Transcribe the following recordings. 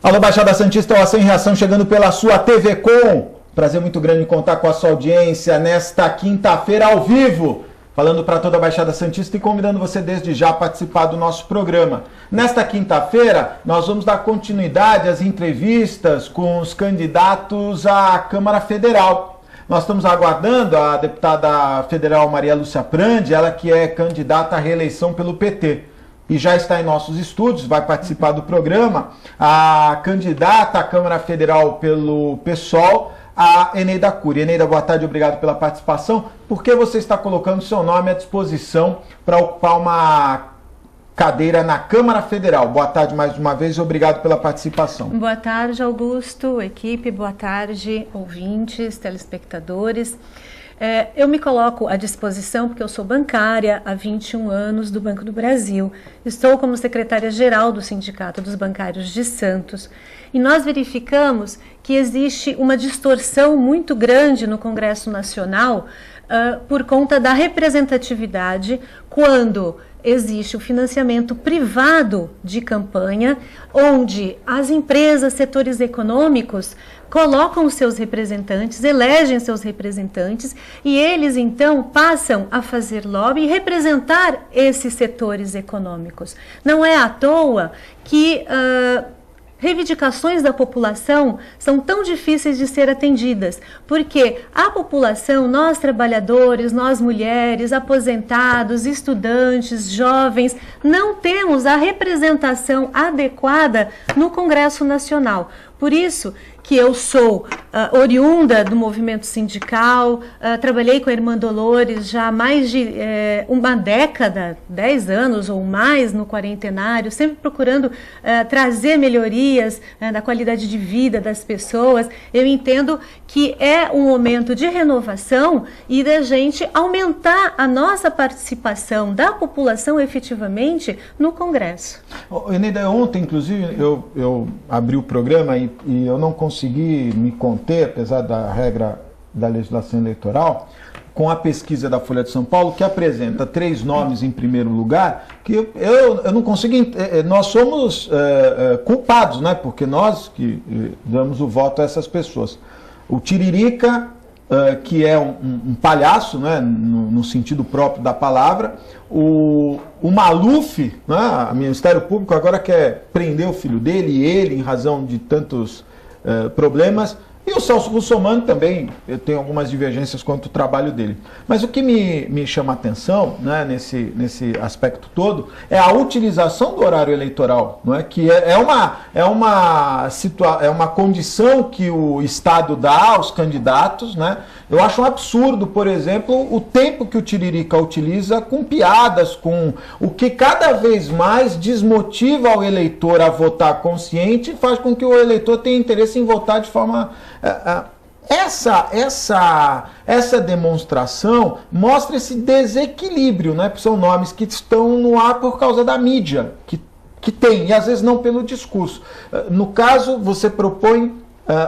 Alô, Baixada Santista, o Ação em Reação chegando pela sua TV Com. Prazer muito grande em contar com a sua audiência nesta quinta-feira ao vivo, falando para toda a Baixada Santista e convidando você desde já a participar do nosso programa. Nesta quinta-feira, nós vamos dar continuidade às entrevistas com os candidatos à Câmara Federal. Nós estamos aguardando a deputada federal Maria Lúcia Prandi, ela que é candidata à reeleição pelo PT. E já está em nossos estúdios, vai participar do programa, a candidata à Câmara Federal pelo PSOL, a Eneida Cury. Eneida, boa tarde, obrigado pela participação. Por que você está colocando seu nome à disposição para ocupar uma cadeira na Câmara Federal? Boa tarde mais uma vez e obrigado pela participação. Boa tarde, Augusto, equipe, boa tarde, ouvintes, telespectadores. Eu me coloco à disposição porque eu sou bancária há 21 anos do Banco do Brasil. Estou como secretária-geral do Sindicato dos Bancários de Santos. E nós verificamos que existe uma distorção muito grande no Congresso Nacional por conta da representatividade quando existe o financiamento privado de campanha, onde as empresas, setores econômicos colocam os seus representantes, elegem seus representantes e eles então passam a fazer lobby e representar esses setores econômicos. Não é à toa que reivindicações da população são tão difíceis de ser atendidas, porque a população, nós trabalhadores, nós mulheres, aposentados, estudantes, jovens, não temos a representação adequada no Congresso Nacional. Por isso que eu sou oriunda do movimento sindical, trabalhei com a Irmã Dolores já há mais de uma década, 10 anos ou mais no quarentenário, sempre procurando trazer melhorias da qualidade de vida das pessoas. Eu entendo que é um momento de renovação e da gente aumentar a nossa participação da população efetivamente no Congresso. Eneida, ontem, inclusive, eu abri o programa e eu não consegui me conter, apesar da regra da legislação eleitoral, com a pesquisa da Folha de São Paulo, que apresenta 3 nomes em primeiro lugar, que eu não consigo... Nós somos culpados, né? Porque nós que damos o voto a essas pessoas. O Tiririca, que é um palhaço, né? No sentido próprio da palavra. O Maluf, né? O Ministério Público agora quer prender o filho dele e ele, em razão de tantos problemas. E o Celso Russomano também, eu tenho algumas divergências quanto ao trabalho dele. Mas o que me chama a atenção, né, nesse aspecto todo é a utilização do horário eleitoral, não é? Que é uma condição que o Estado dá aos candidatos, né? Eu acho um absurdo, por exemplo, o tempo que o Tiririca utiliza com piadas, com o que cada vez mais desmotiva o eleitor a votar consciente e faz com que o eleitor tenha interesse em votar de forma... Essa demonstração mostra esse desequilíbrio, né? São nomes que estão no ar por causa da mídia, que tem, e às vezes não pelo discurso. No caso, você propõe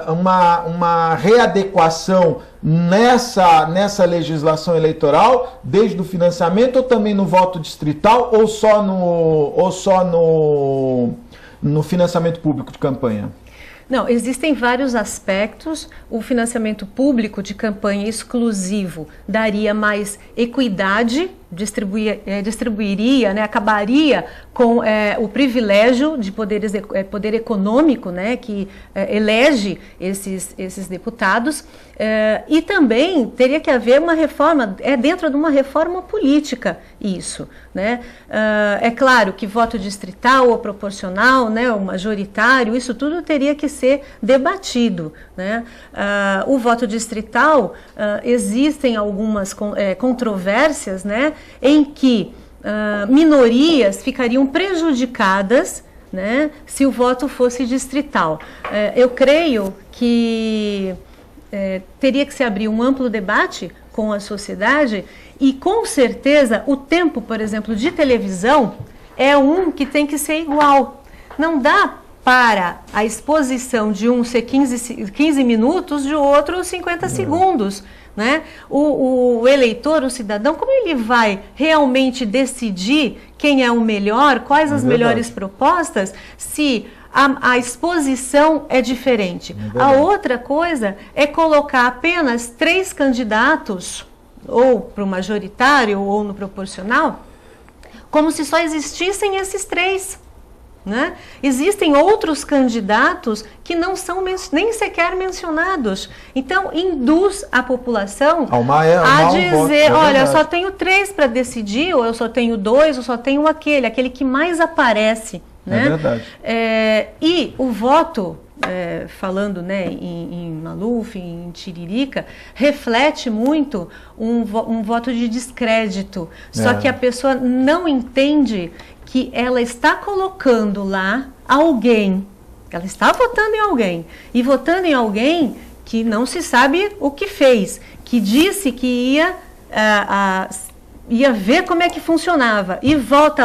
uma readequação nessa legislação eleitoral, desde o financiamento ou também no voto distrital, ou só no financiamento público de campanha? Não, existem vários aspectos. O financiamento público de campanha exclusivo daria mais equidade, distribuiria, né, acabaria com o privilégio de poder econômico, né, que elege esses deputados, e também teria que haver uma reforma, dentro de uma reforma política isso, né? É claro que voto distrital ou proporcional, né, ou majoritário, isso tudo teria que ser debatido, né? O voto distrital, existem algumas controvérsias, né, em que minorias ficariam prejudicadas, né, se o voto fosse distrital. Eu creio que teria que se abrir um amplo debate com a sociedade e, com certeza, o tempo, por exemplo, de televisão é que tem que ser igual. Não dá para a exposição de um ser 15 minutos, de outro 50 segundos. Né? O eleitor, o cidadão, como ele vai realmente decidir quem é o melhor, quais as melhores propostas, se a exposição é diferente. A outra coisa é colocar apenas 3 candidatos, ou para o majoritário ou no proporcional, como se só existissem esses 3. Né? Existem outros candidatos que não são nem sequer mencionados. Então, induz a população a dizer, olha, eu só tenho 3 para decidir, ou eu só tenho 2, ou só tenho aquele que mais aparece. Né? É verdade. E o voto, falando, né, em Maluf, em Tiririca, reflete muito um voto de descrédito. Só que a pessoa não entende que ela está colocando lá alguém, ela está votando em alguém, e votando em alguém que não se sabe o que fez, que disse que ia ver como é que funcionava, e volta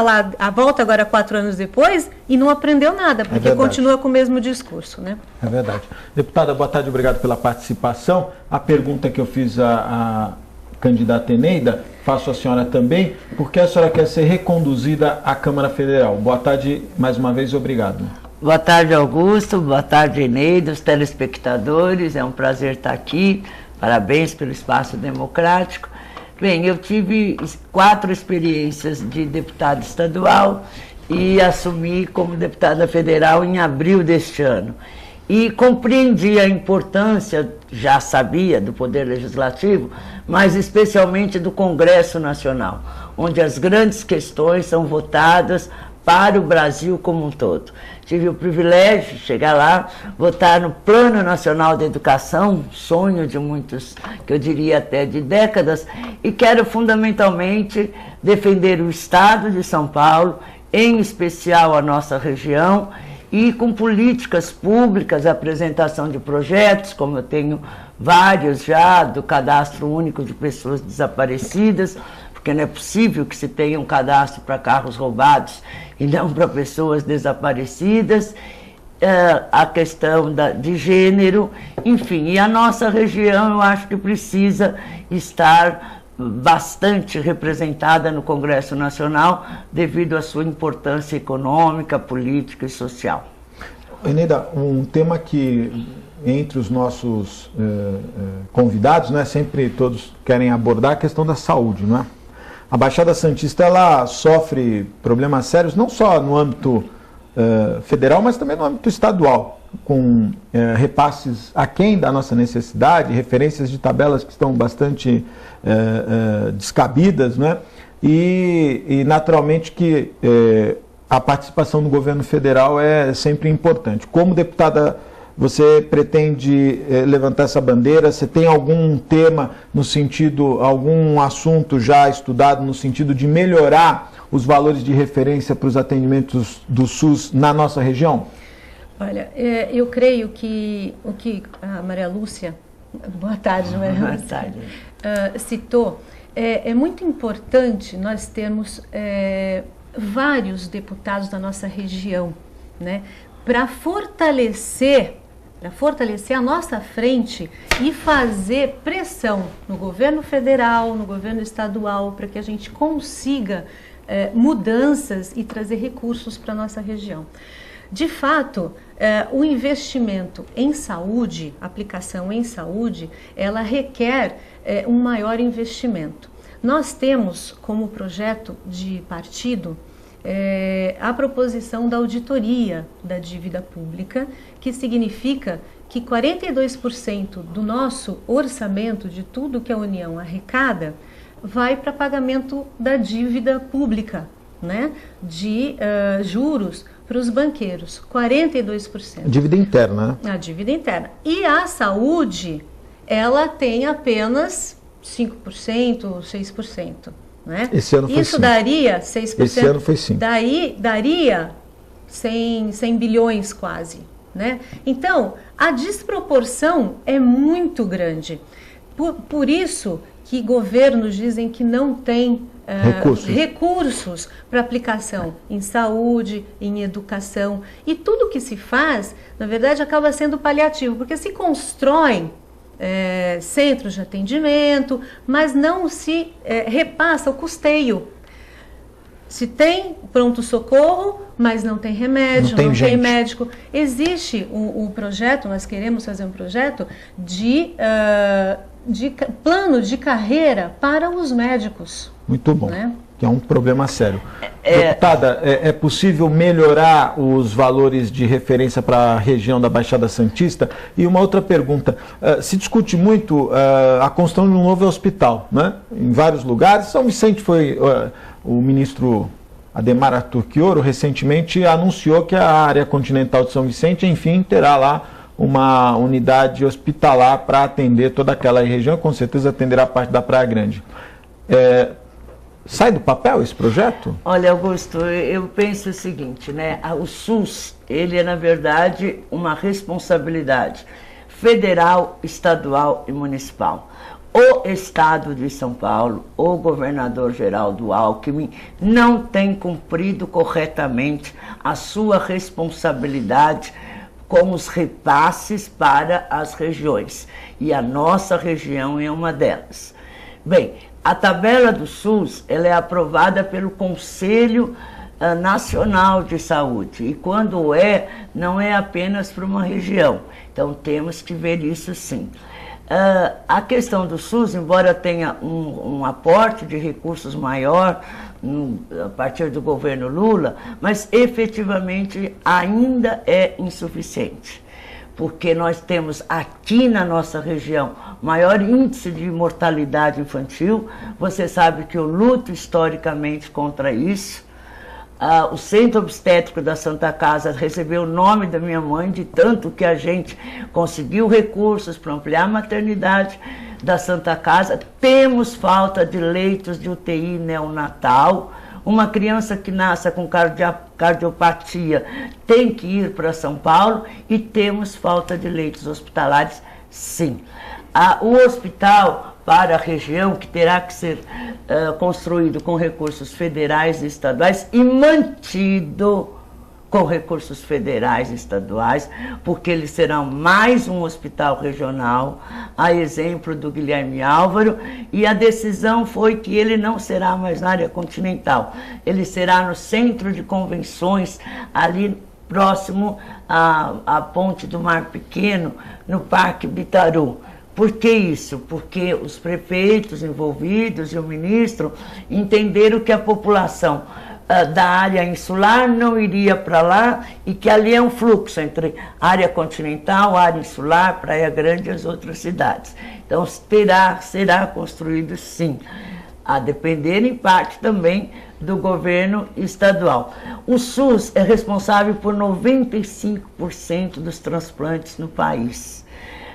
agora 4 anos depois e não aprendeu nada, porque continua com o mesmo discurso. Né? É verdade. Deputada, boa tarde, obrigado pela participação. A pergunta que eu fiz à candidata Eneida, faço a senhora também, porque a senhora quer ser reconduzida à Câmara Federal. Boa tarde, mais uma vez, obrigado. Boa tarde, Augusto, boa tarde, Eneida, os telespectadores, é um prazer estar aqui, parabéns pelo espaço democrático. Bem, eu tive 4 experiências de deputada estadual e assumi como deputada federal em abril deste ano. E compreendi a importância, já sabia, do Poder Legislativo, mas especialmente do Congresso Nacional, onde as grandes questões são votadas para o Brasil como um todo. Tive o privilégio de chegar lá, votar no Plano Nacional de Educação, sonho de muitos, que eu diria até de décadas, e quero fundamentalmente defender o Estado de São Paulo, em especial a nossa região, e com políticas públicas, apresentação de projetos, como eu tenho vários já, do Cadastro Único de Pessoas Desaparecidas, porque não é possível que se tenha um cadastro para carros roubados e não para pessoas desaparecidas, a questão de gênero, enfim, e a nossa região eu acho que precisa estar bastante representada no Congresso Nacional devido à sua importância econômica, política e social. Eneida, um tema que entre os nossos convidados, né, sempre todos querem abordar a questão da saúde, não é? A Baixada Santista ela sofre problemas sérios não só no âmbito federal, mas também no âmbito estadual, com repasses aquém da nossa necessidade, referências de tabelas que estão bastante descabidas, né? E naturalmente que a participação do governo federal é sempre importante. Como deputada, você pretende levantar essa bandeira? Você tem algum tema no sentido, algum assunto já estudado no sentido de melhorar os valores de referência para os atendimentos do SUS na nossa região? Olha, eu creio que o que a Maria Lúcia, boa tarde, Maria Lúcia, boa tarde. Citou, é muito importante nós termos vários deputados da nossa região, né, para fortalecer a nossa frente e fazer pressão no governo federal, no governo estadual, para que a gente consiga mudanças e trazer recursos para a nossa região. De fato, o investimento em saúde, aplicação em saúde, ela requer um maior investimento. Nós temos como projeto de partido a proposição da auditoria da dívida pública, que significa que 42% do nosso orçamento, de tudo que a União arrecada, vai para pagamento da dívida pública, né? De juros para os banqueiros, 42%. Dívida interna, né? A dívida interna. E a saúde, ela tem apenas 5%, 6%. Né? Esse ano foi Isso 5. Daria 6%. Esse ano foi 5. Daria 100 bilhões quase. Né? Então, a desproporção é muito grande. Por isso que governos dizem que não tem recursos para aplicação em saúde, em educação. E tudo que se faz, na verdade, acaba sendo paliativo, porque se constroem centros de atendimento, mas não se repassa o custeio. Se tem pronto-socorro, mas não tem remédio, não tem médico. Existe um projeto, nós queremos fazer um projeto de plano de carreira para os médicos. Muito bom, né? Que é um problema sério. Deputada, é possível melhorar os valores de referência para a região da Baixada Santista? E uma outra pergunta, se discute muito a construção de um novo hospital, né? Em vários lugares. São Vicente foi, o ministro Adhemar Artur recentemente anunciou que a área continental de São Vicente, enfim, terá lá uma unidade hospitalar para atender toda aquela região, com certeza atenderá a parte da Praia Grande. Sai do papel esse projeto? Olha, Augusto, eu penso o seguinte, né? O SUS, ele é, na verdade, uma responsabilidade federal, estadual e municipal. O Estado de São Paulo, o governador Geraldo Alckmin, não tem cumprido corretamente a sua responsabilidade com os repasses para as regiões. E a nossa região é uma delas. Bem, a tabela do SUS, ela é aprovada pelo Conselho Nacional de Saúde. E quando não é apenas para uma região. Então, temos que ver isso sim. A questão do SUS, embora tenha um aporte de recursos maior a partir do governo Lula, mas efetivamente ainda é insuficiente. Porque nós temos aqui na nossa região maior índice de mortalidade infantil. Você sabe que eu luto historicamente contra isso. O Centro Obstétrico da Santa Casa recebeu o nome da minha mãe, de tanto que a gente conseguiu recursos para ampliar a maternidade da Santa Casa. Temos falta de leitos de UTI neonatal. Uma criança que nasce com cardiopatia tem que ir para São Paulo e temos falta de leitos hospitalares, sim. O hospital para a região, que terá que ser construído com recursos federais e estaduais e mantido com recursos federais e estaduais, porque ele será mais um hospital regional, a exemplo do Guilherme Álvaro, e a decisão foi que ele não será mais na área continental, ele será no centro de convenções, ali próximo à ponte do Mar Pequeno, no Parque Bitaru. Por que isso? Porque os prefeitos envolvidos e o ministro entenderam que a população da área insular não iria para lá e que ali é um fluxo entre área continental, área insular, Praia Grande e as outras cidades. Então será construído sim, a depender em parte também do governo estadual. O SUS é responsável por 95% dos transplantes no país.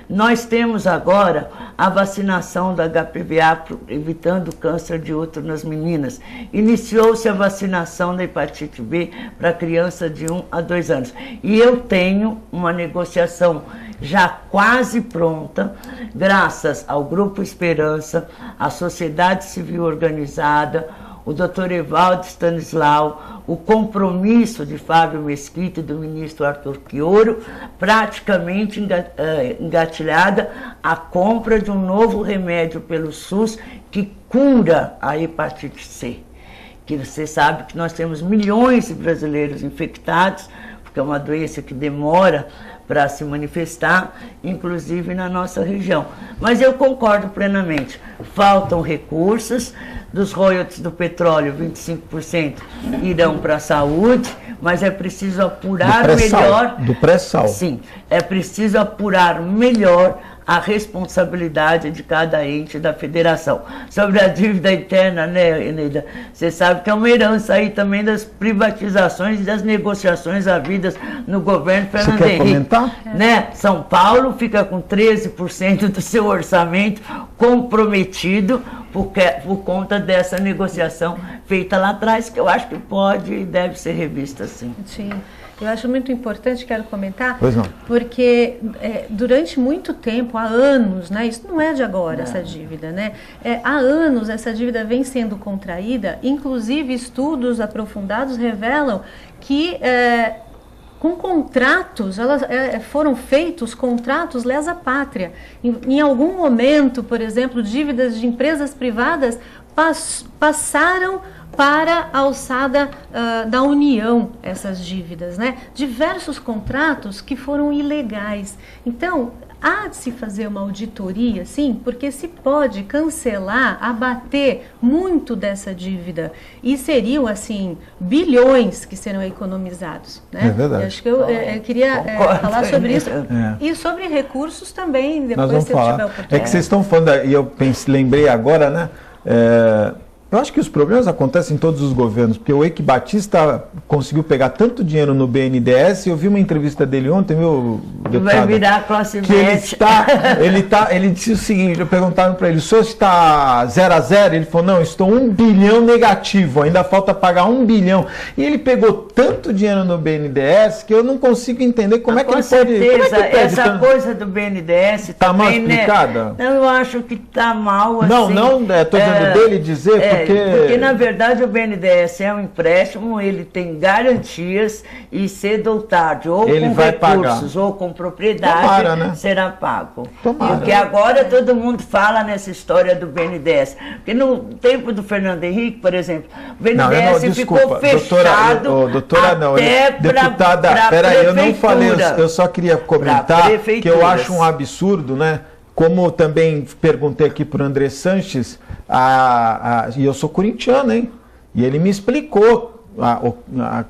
Nós temos agora a vacinação da HPV-A, evitando câncer de útero nas meninas. Iniciou-se a vacinação da hepatite B para criança de 1 a 2 anos. E eu tenho uma negociação já quase pronta, graças ao Grupo Esperança, à Sociedade Civil Organizada, o Dr. Evaldo Stanislau, o compromisso de Fábio Mesquita e do ministro Artur Quioro, praticamente engatilhada a compra de um novo remédio pelo SUS que cura a hepatite C. Que você sabe que nós temos milhões de brasileiros infectados, porque é uma doença que demora para se manifestar, inclusive na nossa região. Mas eu concordo plenamente, faltam recursos, dos royalties do petróleo, 25% irão para a saúde, mas é preciso apurar melhor... Do pré-sal. Sim, é preciso apurar melhor a responsabilidade de cada ente da federação. Sobre a dívida interna, né, Eneida? Você sabe que é uma herança aí também das privatizações e das negociações havidas no governo Fernando Henrique. Você quer comentar? Né? São Paulo fica com 13% do seu orçamento comprometido por conta dessa negociação feita lá atrás, que eu acho que pode e deve ser revista, sim. Sim. Eu acho muito importante, quero comentar, pois não, porque durante muito tempo, há anos, né, isso não é de agora, essa dívida, né, há anos essa dívida vem sendo contraída, inclusive estudos aprofundados revelam que com contratos, foram feitos contratos lesa pátria. Em algum momento, por exemplo, dívidas de empresas privadas passaram para a alçada da União, essas dívidas, né? Diversos contratos que foram ilegais. Então, há de se fazer uma auditoria, sim, porque se pode cancelar, abater muito dessa dívida. E seriam, assim, bilhões que serão economizados. Né? É verdade. Eu acho que eu queria falar sobre isso. E sobre recursos também, depois se eu tiver oportunidade. É que vocês estão falando, e eu lembrei agora, né? Eu acho que os problemas acontecem em todos os governos, porque o Eike Batista conseguiu pegar tanto dinheiro no BNDES, eu vi uma entrevista dele ontem, meu deputado, vai virar classe que ele disse o seguinte, perguntaram para ele, o senhor está 0 a 0? Ele falou, não, estou 1 bilhão negativo, ainda falta pagar 1 bilhão. E ele pegou tanto dinheiro no BNDES que eu não consigo entender como é que ele pode... Com certeza, essa coisa do BNDES está mal também, explicada? Né? Não, eu acho que está mal assim. Não, estou dizendo dele dizer... Porque, na verdade, o BNDES é um empréstimo, ele tem garantias e cedo ou tarde, ou ele com recursos, ou com propriedade, será pago. Porque agora todo mundo fala nessa história do BNDES. Porque no tempo do Fernando Henrique, por exemplo, o BNDES ficou fechado deputada, peraí, eu não falei, eu só queria comentar que eu acho um absurdo, né? Como também perguntei aqui para o André Sanches, e eu sou corintiano, hein? E ele me explicou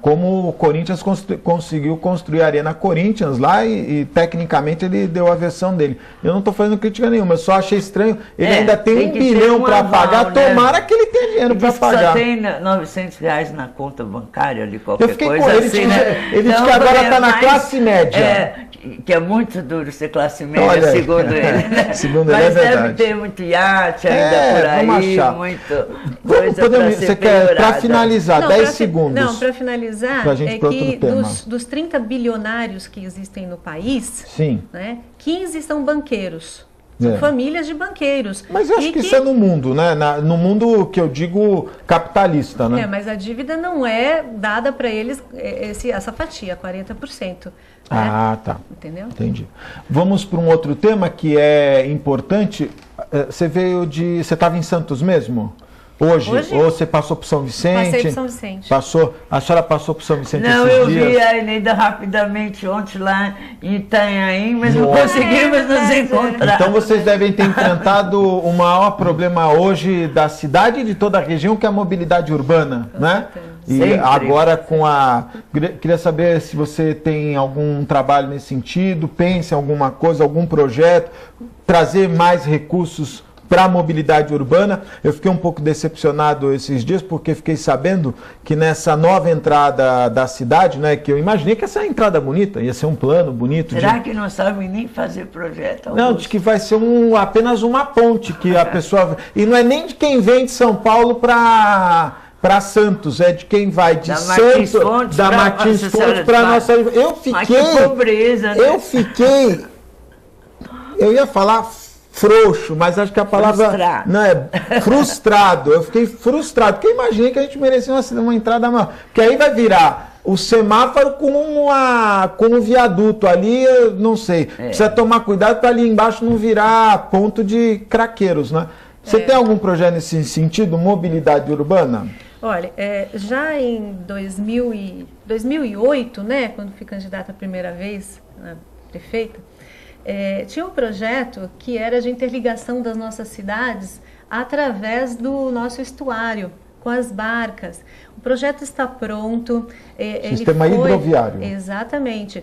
como o Corinthians conseguiu construir a Arena Corinthians lá e tecnicamente ele deu a versão dele. Eu não estou fazendo crítica nenhuma, eu só achei estranho. Ele ainda tem 1 bilhão para pagar, né? Tomara que ele tenha dinheiro para pagar. Só tem R$900 na conta bancária de qualquer coisa com ele, assim, né? Ele disse que agora está na classe média. Que é muito duro ser classe média, segundo ele. Né? Segundo ele, é verdade. Mas deve ter muito iate ainda por aí, muito coisa para ser quer, para finalizar, 10 segundos. Não, para finalizar, é que dos 30 bilionários que existem no país, sim, né, 15 são banqueiros. São famílias de banqueiros. Mas eu acho que isso é no mundo, né? No mundo que eu digo capitalista, né? Mas a dívida não é dada para eles essa fatia, 40%. Ah, tá. Entendeu? Entendi. Vamos para um outro tema que é importante. Você estava em Santos mesmo? Hoje? Ou você passou para São Vicente? Passei para São Vicente. A senhora passou para São Vicente esses dias? Não, eu vi a Eneida rapidamente ontem lá em Itanhaém, mas não conseguimos nos encontrar. Então vocês devem ter enfrentado o maior problema hoje da cidade e de toda a região, que é a mobilidade urbana, né? E sempre. Agora queria saber se você tem algum trabalho nesse sentido, pensa em alguma coisa, algum projeto, trazer mais recursos para a mobilidade urbana. Eu fiquei um pouco decepcionado esses dias, porque fiquei sabendo que nessa nova entrada da cidade, né, que eu imaginei que essa entrada bonita, ia ser um plano bonito. Será que não sabem nem fazer projeto? Não, diz que vai ser apenas uma ponte que a pessoa... E não é nem de quem vem de São Paulo para Santos, é de quem vai de Santos, da Martins Fontes para nossa... Eu fiquei... Mas que pobreza, né? Eu ia falar frouxo, mas acho que a palavra frustrado. Não é frustrado. Eu fiquei frustrado, porque eu imaginei que a gente merecia uma entrada maior. Porque aí vai virar o semáforo com um viaduto ali, eu não sei. Precisa tomar cuidado para ali embaixo não virar ponto de craqueiros, né? Você tem algum projeto nesse sentido, mobilidade urbana? Olha, já em 2008, né, quando fui candidata a primeira vez a prefeita, tinha um projeto que era de interligação das nossas cidades através do nosso estuário, com as barcas. O projeto está pronto. Sistema hidroviário. Exatamente.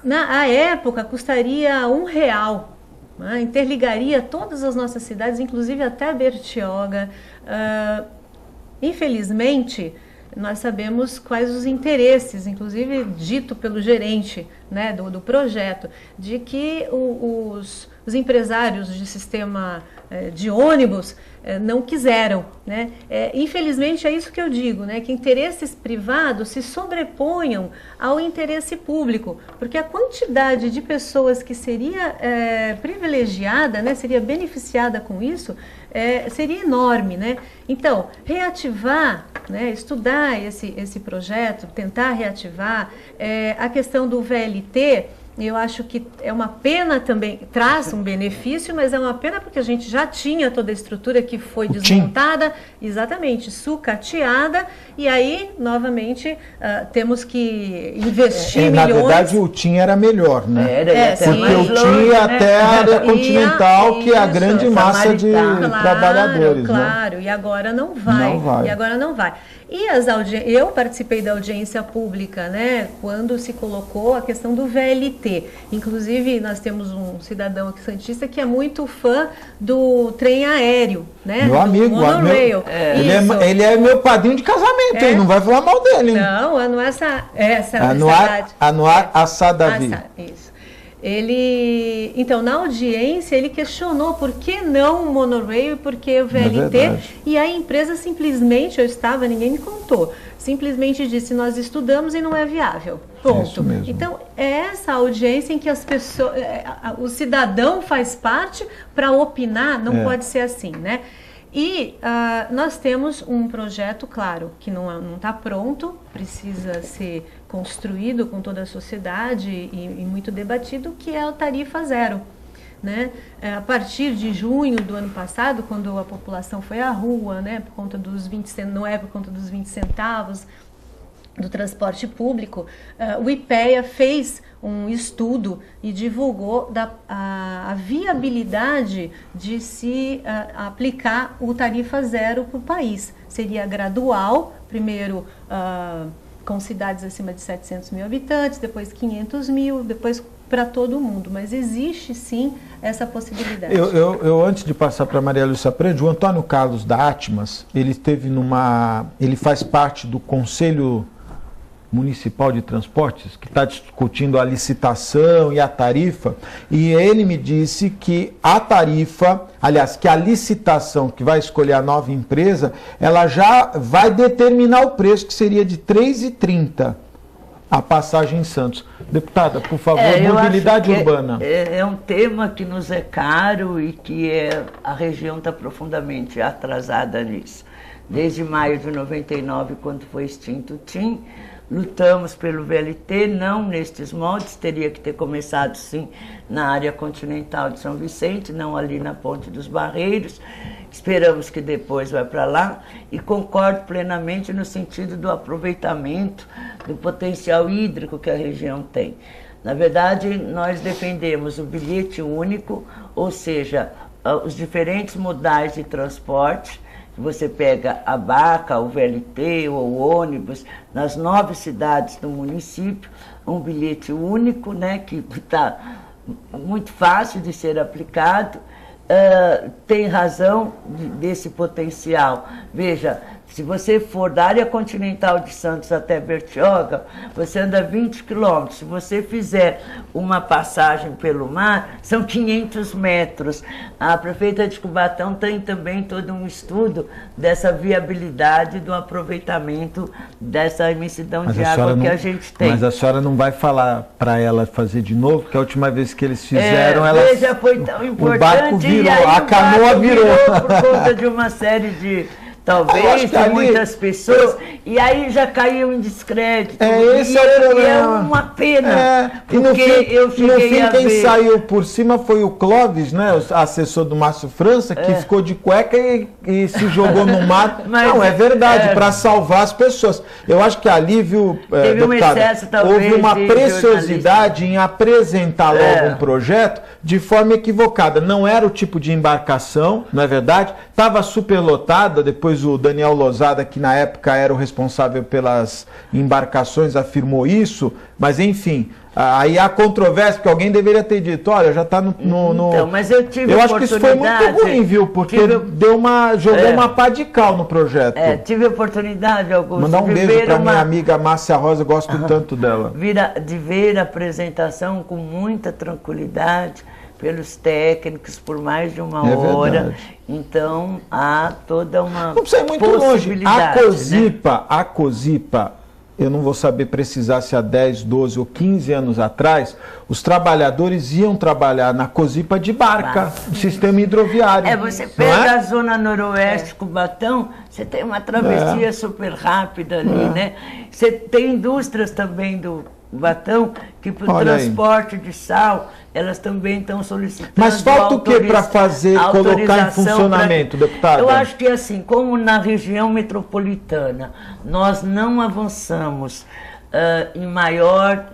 Na época, custaria R$1. Né? Interligaria todas as nossas cidades, inclusive até Bertioga. Infelizmente, nós sabemos quais os interesses, inclusive dito pelo gerente, né, do projeto, de que os empresários de sistema de ônibus não quiseram, né? Infelizmente é isso que eu digo, né, que interesses privados se sobreponham ao interesse público, porque a quantidade de pessoas que seria privilegiada, né, seria beneficiada com isso, seria enorme, né? Então, reativar, né, estudar esse projeto, tentar reativar a questão do VLT. Eu acho que é uma pena também, traz um benefício, mas é uma pena porque a gente já tinha toda a estrutura que foi desmontada, exatamente, sucateada, e aí, novamente, temos que investir milhões. Na verdade, o TIM era melhor, né? Porque o TIM ia até a área continental, que é a grande massa de trabalhadores. Claro, e agora não vai. E agora não vai. E eu participei da audiência pública, né, quando se colocou a questão do VLT. Inclusive, nós temos um cidadão aqui santista que é muito fã do trem aéreo, né? Meu amigo, monorail. Ele é meu padrinho de casamento, hein? Não vai falar mal dele, hein? Não, essa Anuar Assadavi. Isso. Então, na audiência, ele questionou por que não o monorail e por que o VLT, e a empresa simplesmente, ninguém me contou, simplesmente disse, nós estudamos e não é viável. Ponto. Então, é essa audiência em que as pessoas, o cidadão faz parte para opinar, não pode ser assim, né? E nós temos um projeto, claro, que não está pronto, precisa ser construído com toda a sociedade e muito debatido, que é a tarifa zero. Né? A partir de junho do ano passado, quando a população foi à rua, né, por conta dos 20 centavos do transporte público, o IPEA fez um estudo e divulgou a viabilidade de se aplicar o tarifa zero para o país. Seria gradual, primeiro com cidades acima de 700 mil habitantes, depois 500 mil, depois para todo mundo, mas existe sim essa possibilidade. Eu antes de passar para a Maria Lúcia Prandi, o Antônio Carlos da Atmas, ele faz parte do Conselho Municipal de Transportes, que está discutindo a licitação e a tarifa, e ele me disse que a tarifa, aliás, que a licitação que vai escolher a nova empresa, ela já vai determinar o preço, que seria de R$ 3,30 a passagem em Santos. Deputada, por favor, mobilidade urbana. É um tema que nos é caro e que a região está profundamente atrasada nisso. Desde maio de 99, quando foi extinto o TIM, lutamos pelo VLT, não nestes moldes, teria que ter começado sim na área continental de São Vicente, não ali na Ponte dos Barreiros. Esperamos que depois vá para lá e concordo plenamente no sentido do aproveitamento do potencial hídrico que a região tem. Na verdade, nós defendemos o bilhete único, ou seja, os diferentes modais de transporte. Você pega a Baca, o VLT ou o ônibus, nas 9 cidades do município, um bilhete único, né, que está muito fácil de ser aplicado, tem razão desse potencial. Veja, se você for da área continental de Santos até Bertioga, você anda 20 quilômetros. Se você fizer uma passagem pelo mar, são 500 metros. A prefeita de Cubatão tem também todo um estudo dessa viabilidade do aproveitamento dessa imensidão de água que a gente tem. Mas a senhora não vai falar para ela fazer de novo, porque a última vez que eles fizeram, veja, foi tão importante, o barco virou, a canoa virou. Por conta de uma série de... Talvez de muitas pessoas, e aí já caiu em descrédito. Esse é o problema. É uma pena, porque eu cheguei a ver. Quem saiu por cima foi o Clóvis, né, o assessor do Márcio França, que ficou de cueca e se jogou no mar. Mas, não, é verdade, para salvar as pessoas. Eu acho que ali, viu, teve um excesso, talvez, houve uma preciosidade em apresentar logo um projeto de forma equivocada. Não era o tipo de embarcação, não é verdade? Estava superlotada, depois o Daniel Lozada, que na época era o responsável pelas embarcações, afirmou isso, mas enfim, aí há controvérsia, porque alguém deveria ter dito, olha, já está no... Então, mas eu tive acho que isso foi muito ruim, viu, porque jogou uma pá de cal no projeto. Tive oportunidade, Augusto, mandar um beijo para minha amiga Márcia Rosa, gosto tanto dela. De ver a apresentação com muita tranquilidade, pelos técnicos, por mais de uma hora. Verdade. Então, há toda uma não precisa ir muito longe. A Cosipa, eu não vou saber precisar se há 10, 12 ou 15 anos atrás, os trabalhadores iam trabalhar na Cosipa de barca, no sistema hidroviário. Você pega a zona noroeste, Cubatão, você tem uma travessia super rápida ali, né? Você tem indústrias também Batão, que para o transporte de sal, elas também estão solicitando. Mas falta o que para fazer, colocar em funcionamento, deputada? Eu acho que assim, como na região metropolitana, nós não avançamos em maior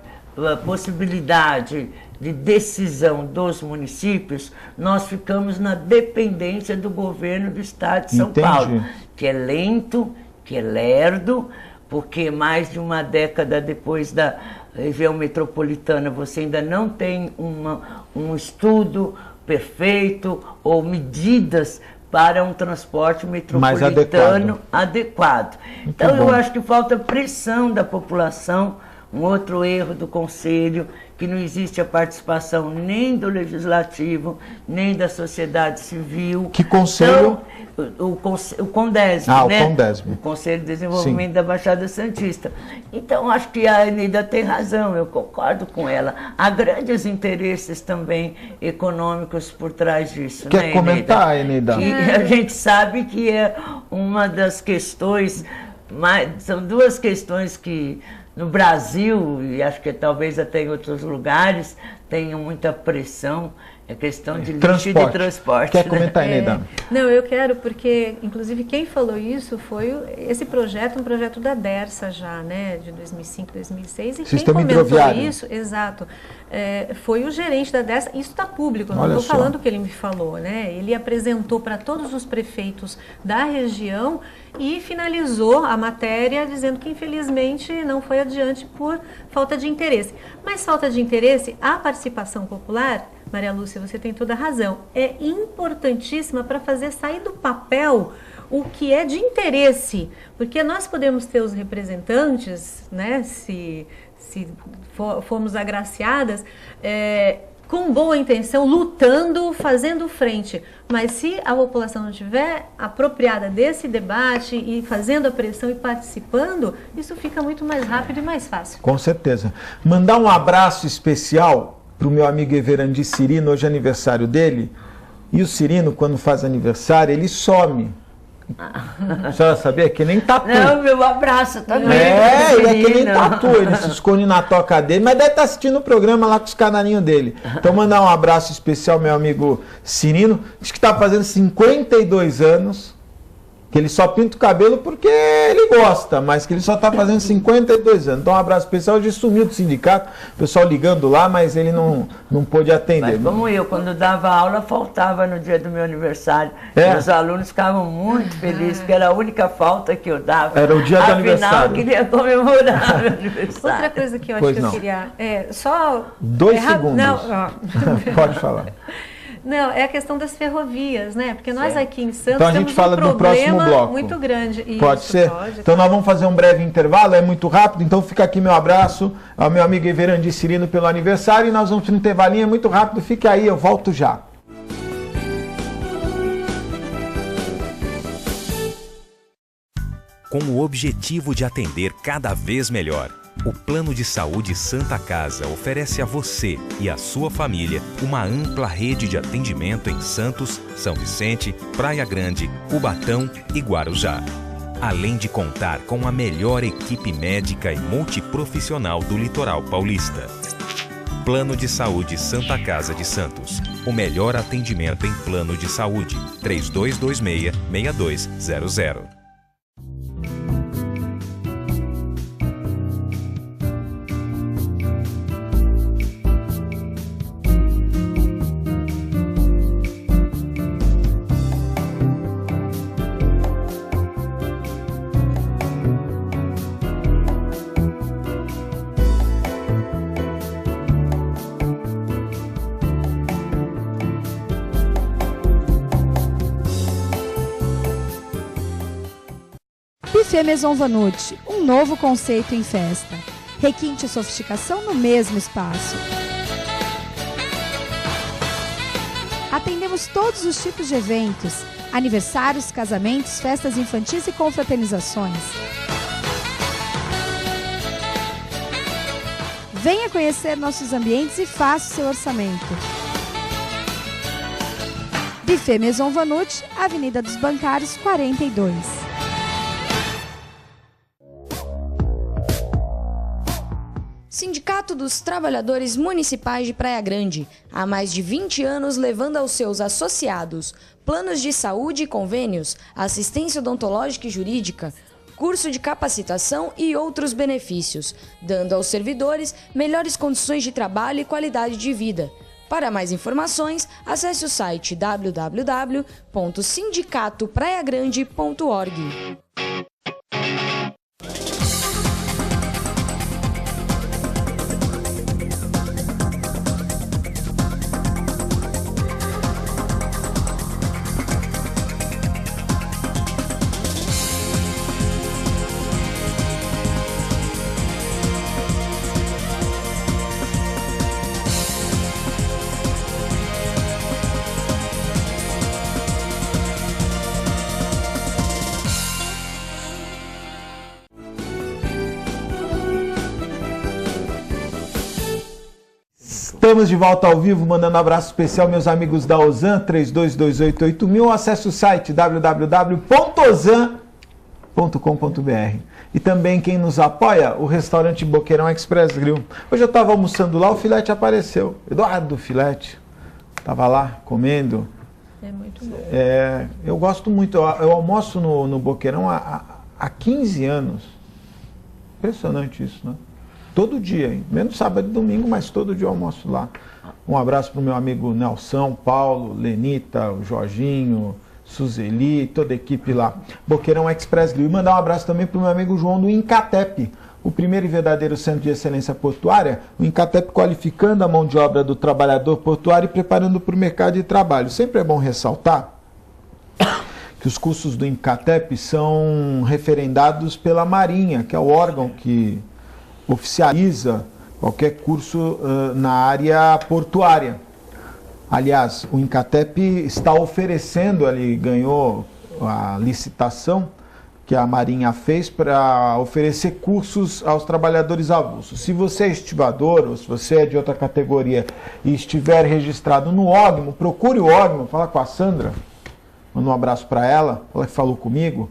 possibilidade de decisão dos municípios, nós ficamos na dependência do governo do estado de São Paulo, que é lento, que é lerdo, porque mais de uma década depois da região metropolitana você ainda não tem um estudo perfeito ou medidas para um transporte metropolitano adequado. Então eu acho que falta pressão da população. Um outro erro do Conselho, que não existe a participação nem do Legislativo, nem da sociedade civil. Que Conselho? Então, o CONDESB, né? O CONDESB. O Conselho de Desenvolvimento da Baixada Santista. Então, acho que a Eneida tem razão, eu concordo com ela. Há grandes interesses também econômicos por trás disso. Quer comentar, Eneida? Que a gente sabe que é uma das questões, são duas questões que no Brasil, e acho que talvez até em outros lugares, tenham muita pressão, é questão de lixo e de transporte. Quer comentar, Eneida? Não, eu quero, porque, inclusive, quem falou isso foi esse projeto, um projeto da DERSA já, né, de 2005, 2006, e Sistema quem comentou hidroviário. isso, exato, foi o gerente da DERSA, isso está público, não Olha estou só. falando o que ele me falou, né, ele apresentou para todos os prefeitos da região e finalizou a matéria dizendo que, infelizmente, não foi adiante por falta de interesse. Mas falta de interesse, a participação popular, Maria Lúcia, você tem toda a razão, é importantíssima para fazer sair do papel o que é de interesse, porque nós podemos ter os representantes, né, se formos agraciadas, com boa intenção, lutando, fazendo frente, mas se a população não estiver apropriada desse debate e fazendo a pressão e participando, isso fica muito mais rápido e mais fácil. Com certeza. Mandar um abraço especial para o meu amigo Everandi Cirino, hoje é aniversário dele, e o Cirino, quando faz aniversário, ele some. A senhora sabia? Que nem tatu. Não, meu abraço também. Ele é que nem tatu, ele se esconde na toca dele, mas deve estar assistindo o programa lá com os canarinhos dele. Então mandar um abraço especial ao meu amigo Cirino, diz que está fazendo 52 anos, que ele só pinta o cabelo porque ele gosta, mas que ele só está fazendo 52 anos. Então um abraço especial, hoje sumiu do sindicato, o pessoal ligando lá, mas ele não pôde atender. Mas como eu, quando dava aula, faltava no dia do meu aniversário. E os alunos ficavam muito felizes, porque era a única falta que eu dava. Era o dia do aniversário. Afinal, eu queria comemorar meu aniversário. Outra coisa que eu acho que eu queria... só... 2 segundos. Não, pode falar. Não, é a questão das ferrovias, né? Porque nós aqui em Santos então a gente fala temos um do próximo bloco. Muito grande. Pode ser? Pode, então nós vamos fazer um breve intervalo, é muito rápido, então fica aqui meu abraço ao meu amigo Everandi Cirino pelo aniversário e nós vamos para um intervalinho, é muito rápido, fique aí, eu volto já. Com o objetivo de atender cada vez melhor, o Plano de Saúde Santa Casa oferece a você e a sua família uma ampla rede de atendimento em Santos, São Vicente, Praia Grande, Cubatão e Guarujá. Além de contar com a melhor equipe médica e multiprofissional do litoral paulista. Plano de Saúde Santa Casa de Santos. O melhor atendimento em plano de saúde. 3226-6200. Buffet Maison Vanut, um novo conceito em festa. Requinte e sofisticação no mesmo espaço. Atendemos todos os tipos de eventos, aniversários, casamentos, festas infantis e confraternizações. Venha conhecer nossos ambientes e faça o seu orçamento. Buffet Maison Vanut, Avenida dos Bancários, 42. Sindicato dos Trabalhadores Municipais de Praia Grande, há mais de 20 anos levando aos seus associados planos de saúde e convênios, assistência odontológica e jurídica, curso de capacitação e outros benefícios, dando aos servidores melhores condições de trabalho e qualidade de vida. Para mais informações, acesse o site www.sindicatopraiagrande.org. Estamos de volta ao vivo, mandando um abraço especial meus amigos da Ozan, 32288000. Acesse o site www.ozan.com.br. E também quem nos apoia, o restaurante Boqueirão Express Grill. Hoje eu estava almoçando lá, o Filete apareceu. Eduardo Filete estava lá comendo. É muito bom. Eu gosto muito, eu almoço no Boqueirão há 15 anos. Impressionante isso, né? Todo dia, hein? Menos sábado e domingo, mas todo dia eu almoço lá. Um abraço para o meu amigo Nelson, Paulo, Lenita, o Jorginho, Suzeli, toda a equipe lá. Boqueirão Express Grill. E mandar um abraço também para o meu amigo João do Incatep, o primeiro e verdadeiro centro de excelência portuária. O Incatep qualificando a mão de obra do trabalhador portuário e preparando para o mercado de trabalho. Sempre é bom ressaltar que os cursos do Incatep são referendados pela Marinha, que é o órgão que oficializa qualquer curso na área portuária. Aliás, o Incatep está oferecendo, ele ganhou a licitação que a Marinha fez para oferecer cursos aos trabalhadores avulsos. Se você é estivador ou se você é de outra categoria e estiver registrado no OGMO, procure o OGMO, fala com a Sandra, manda um abraço para ela que falou comigo,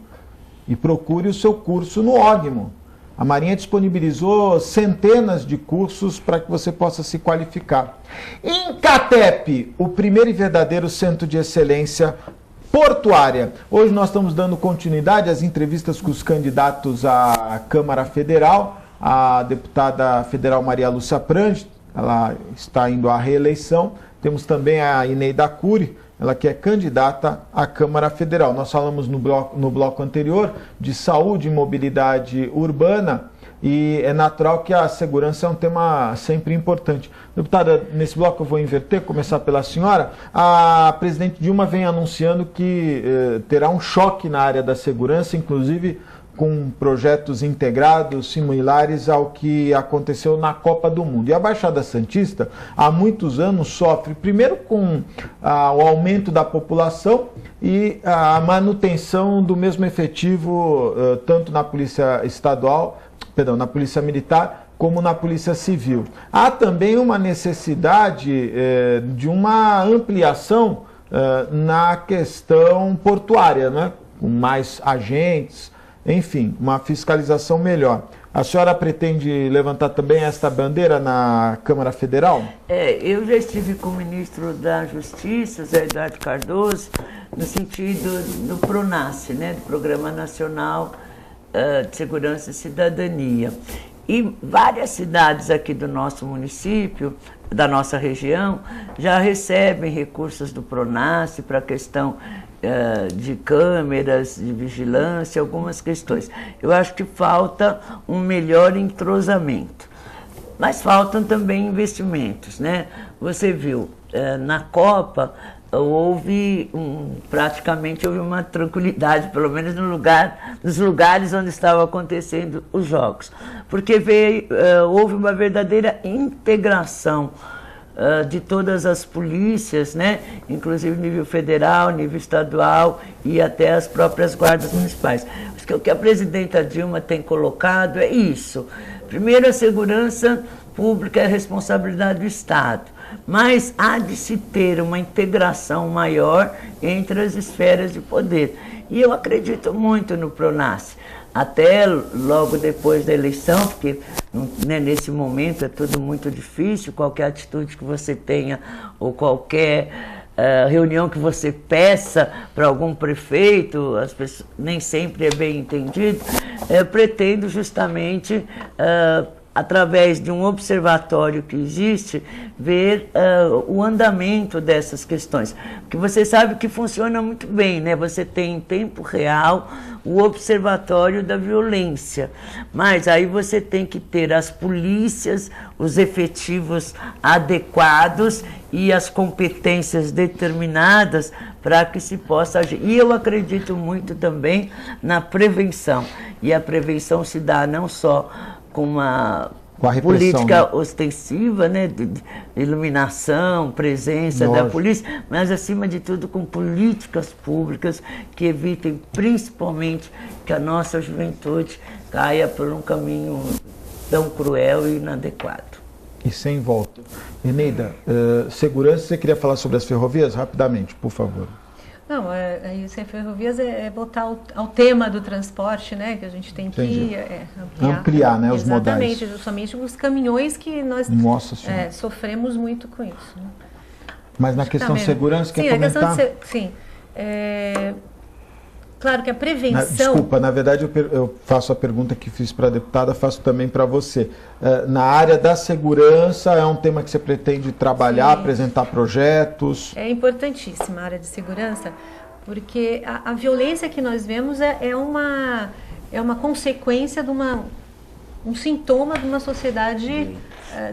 e procure o seu curso no OGMO. A Marinha disponibilizou centenas de cursos para que você possa se qualificar. Incatep, o primeiro e verdadeiro centro de excelência portuária. Hoje nós estamos dando continuidade às entrevistas com os candidatos à Câmara Federal. A deputada federal Maria Lúcia Prange, ela está indo à reeleição. Temos também a Ineida Cury, ela que é candidata à Câmara Federal. Nós falamos no bloco anterior de saúde e mobilidade urbana e é natural que a segurança é um tema sempre importante. Deputada, nesse bloco eu vou inverter, começar pela senhora. A presidente Dilma vem anunciando que terá um choque na área da segurança, inclusive com projetos integrados, similares ao que aconteceu na Copa do Mundo. E a Baixada Santista, há muitos anos, sofre, primeiro com o aumento da população e a manutenção do mesmo efetivo, tanto na Polícia na Polícia Militar, como na Polícia Civil. Há também uma necessidade de uma ampliação na questão portuária, né? Com mais agentes, enfim, uma fiscalização melhor. A senhora pretende levantar também esta bandeira na Câmara Federal? Eu já estive com o ministro da Justiça, Zé Eduardo Cardoso, no sentido do PRONASSE, né, do Programa Nacional de Segurança e Cidadania. E várias cidades aqui do nosso município, da nossa região, já recebem recursos do PRONASSE para a questão de câmeras, de vigilância, algumas questões. Eu acho que falta um melhor entrosamento, mas faltam também investimentos, né? Você viu, na Copa praticamente houve uma tranquilidade, pelo menos nos lugares onde estavam acontecendo os jogos, porque houve uma verdadeira integração de todas as polícias, né? Inclusive nível federal, nível estadual e até as próprias guardas municipais. Acho que o que a presidenta Dilma tem colocado é isso. Primeiro, a segurança pública é responsabilidade do Estado, mas há de se ter uma integração maior entre as esferas de poder. E eu acredito muito no PRONASSE. até logo depois da eleição, porque né, nesse momento é tudo muito difícil, qualquer atitude que você tenha ou qualquer reunião que você peça para algum prefeito, as pessoas, nem sempre é bem entendido, pretendo justamente, através de um observatório que existe, ver o andamento dessas questões. Porque você sabe que funciona muito bem, né? Você tem em tempo real o observatório da violência, mas aí você tem que ter as polícias, os efetivos adequados e as competências determinadas para que se possa agir. E eu acredito muito também na prevenção, e a prevenção se dá não só com uma política, né, ostensiva, né, de iluminação, presença da polícia, mas acima de tudo com políticas públicas que evitem principalmente que a nossa juventude caia por um caminho tão cruel e inadequado. E sem volta. Eneida, segurança, você queria falar sobre as ferrovias? Rapidamente, por favor. Não, isso em ferrovias é botar ao tema do transporte, né, que a gente tem que ampliar, né, os modais. Exatamente, justamente os caminhões que nós sofremos muito com isso. Né? Mas na questão de segurança, quer comentar? Sim, claro que a prevenção... Desculpa, na verdade eu faço a pergunta que fiz para a deputada, faço também para você. Na área da segurança, é um tema que você pretende trabalhar, apresentar projetos? É importantíssima a área de segurança, porque a violência que nós vemos é uma consequência de um sintoma de uma sociedade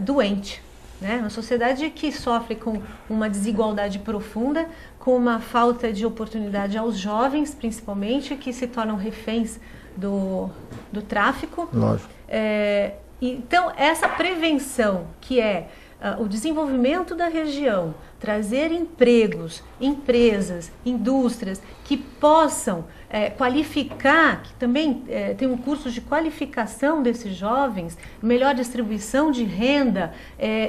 doente. Né? Uma sociedade que sofre com uma desigualdade profunda, com uma falta de oportunidade aos jovens, principalmente, que se tornam reféns do tráfico. Lógico. Então, essa prevenção, que é o desenvolvimento da região, trazer empregos, empresas, indústrias que possam qualificar, que também tem um curso de qualificação desses jovens, melhor distribuição de renda,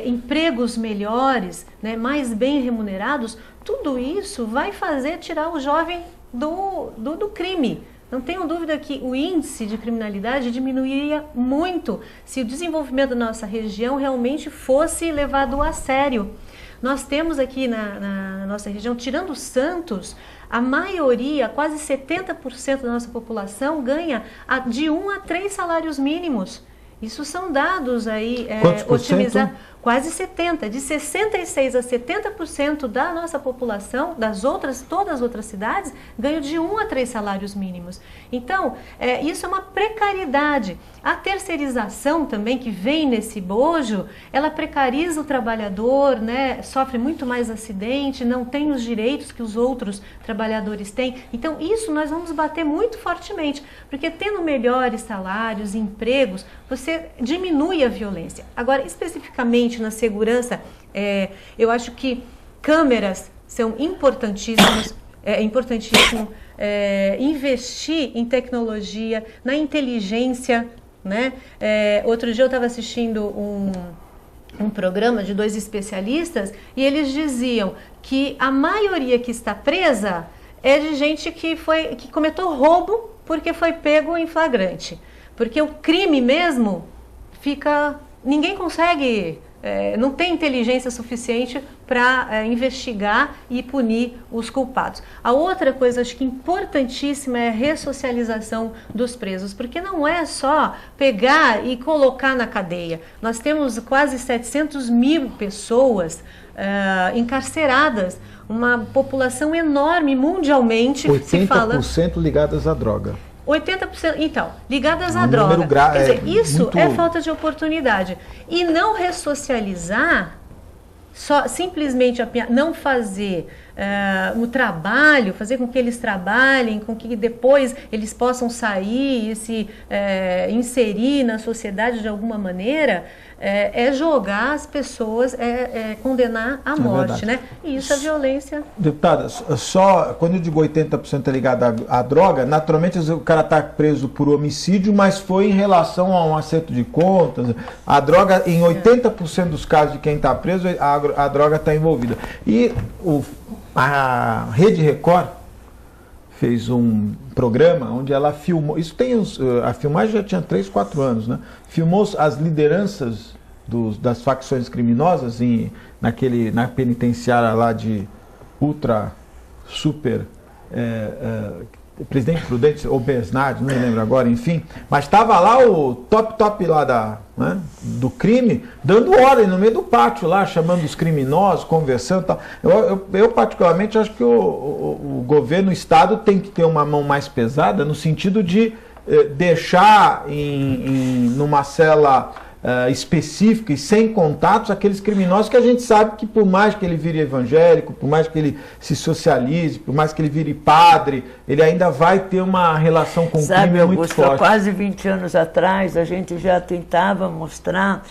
empregos melhores, né, mais bem remunerados, tudo isso vai fazer tirar o jovem do crime. Não tenho dúvida que o índice de criminalidade diminuiria muito se o desenvolvimento da nossa região realmente fosse levado a sério. Nós temos aqui na nossa região, tirando Santos, a maioria, quase 70% da nossa população ganha de 1 a 3 salários mínimos. Isso são dados aí otimizados. Quase 70%, de 66% a 70% da nossa população, todas as outras cidades, ganham de 1 a 3 salários mínimos. Então, isso é uma precariedade. A terceirização também, que vem nesse bojo, ela precariza o trabalhador, né? Sofre muito mais acidente, não tem os direitos que os outros trabalhadores têm. Então, isso nós vamos bater muito fortemente, porque tendo melhores salários, empregos, você diminui a violência. Agora, especificamente na segurança, eu acho que câmeras são importantíssimas, é importantíssimo investir em tecnologia, na inteligência, né? Outro dia eu estava assistindo um programa de 2 especialistas e eles diziam que a maioria que está presa é de gente que cometeu roubo porque foi pego em flagrante. Porque o crime mesmo ninguém consegue, não tem inteligência suficiente para investigar e punir os culpados. A outra coisa, acho que importantíssima, é a ressocialização dos presos, porque não é só pegar e colocar na cadeia. Nós temos quase 700 mil pessoas encarceradas, uma população enorme mundialmente. 80% ligadas à droga. 80%, então, ligadas à droga. Quer dizer, isso é falta de oportunidade. E não ressocializar, simplesmente não fazer o trabalho, fazer com que eles trabalhem, com que depois eles possam sair e se inserir na sociedade de alguma maneira, jogar as pessoas, condenar à morte, né? E isso é violência. Deputada, só quando eu digo 80% é ligado à droga, naturalmente o cara está preso por homicídio, mas foi em relação a um acerto de contas. A droga, em 80% dos casos de quem está preso, a droga está envolvida. E a Rede Record fez um programa onde ela filmou, isso tem a filmagem já tinha 3, 4 anos, né? Filmou as lideranças das facções criminosas na penitenciária lá de super Presidente Prudente ou Besnard, não me lembro agora, enfim, mas estava lá o top lá do crime, dando ordem no meio do pátio lá, chamando os criminosos, conversando e tal. Eu particularmente acho que o governo, o Estado tem que ter uma mão mais pesada no sentido de deixar numa cela específica e sem contatos aqueles criminosos que a gente sabe que por mais que ele vire evangélico, por mais que ele se socialize, por mais que ele vire padre, ele ainda vai ter uma relação com o crime muito forte. Há quase 20 anos atrás a gente já tentava mostrar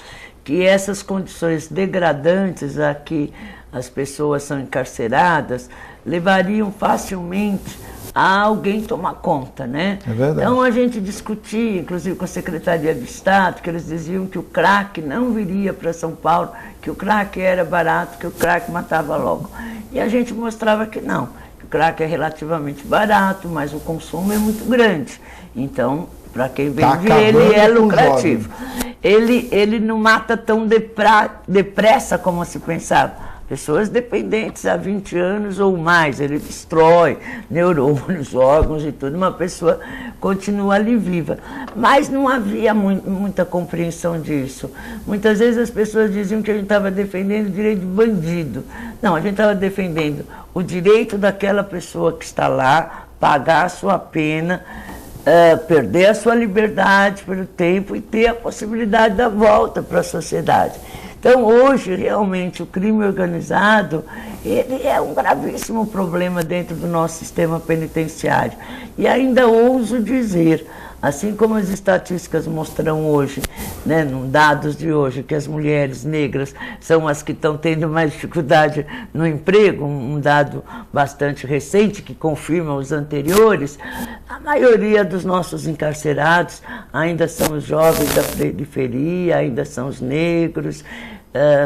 que essas condições degradantes a que as pessoas são encarceradas levariam facilmente a alguém tomar conta, né? É verdade. Então a gente discutia, inclusive com a Secretaria de Estado, que eles diziam que o crack não viria para São Paulo, que o crack era barato, que o crack matava logo. E a gente mostrava que não, que o crack é relativamente barato, mas o consumo é muito grande. Então, para quem vende, ele é lucrativo. Ele não mata tão depressa como se pensava. Pessoas dependentes há 20 anos ou mais, ele destrói neurônios, órgãos e tudo, uma pessoa continua ali viva. Mas não havia muita compreensão disso. Muitas vezes as pessoas diziam que a gente estava defendendo o direito do bandido. Não, a gente estava defendendo o direito daquela pessoa que está lá, pagar a sua pena, perder a sua liberdade pelo tempo e ter a possibilidade da volta para a sociedade. Então, hoje, realmente, o crime organizado, ele é um gravíssimo problema dentro do nosso sistema penitenciário. E ainda ouso dizer, assim como as estatísticas mostram hoje, né, nos dados de hoje, que as mulheres negras são as que estão tendo mais dificuldade no emprego, um dado bastante recente que confirma os anteriores, a maioria dos nossos encarcerados ainda são os jovens da periferia, ainda são os negros.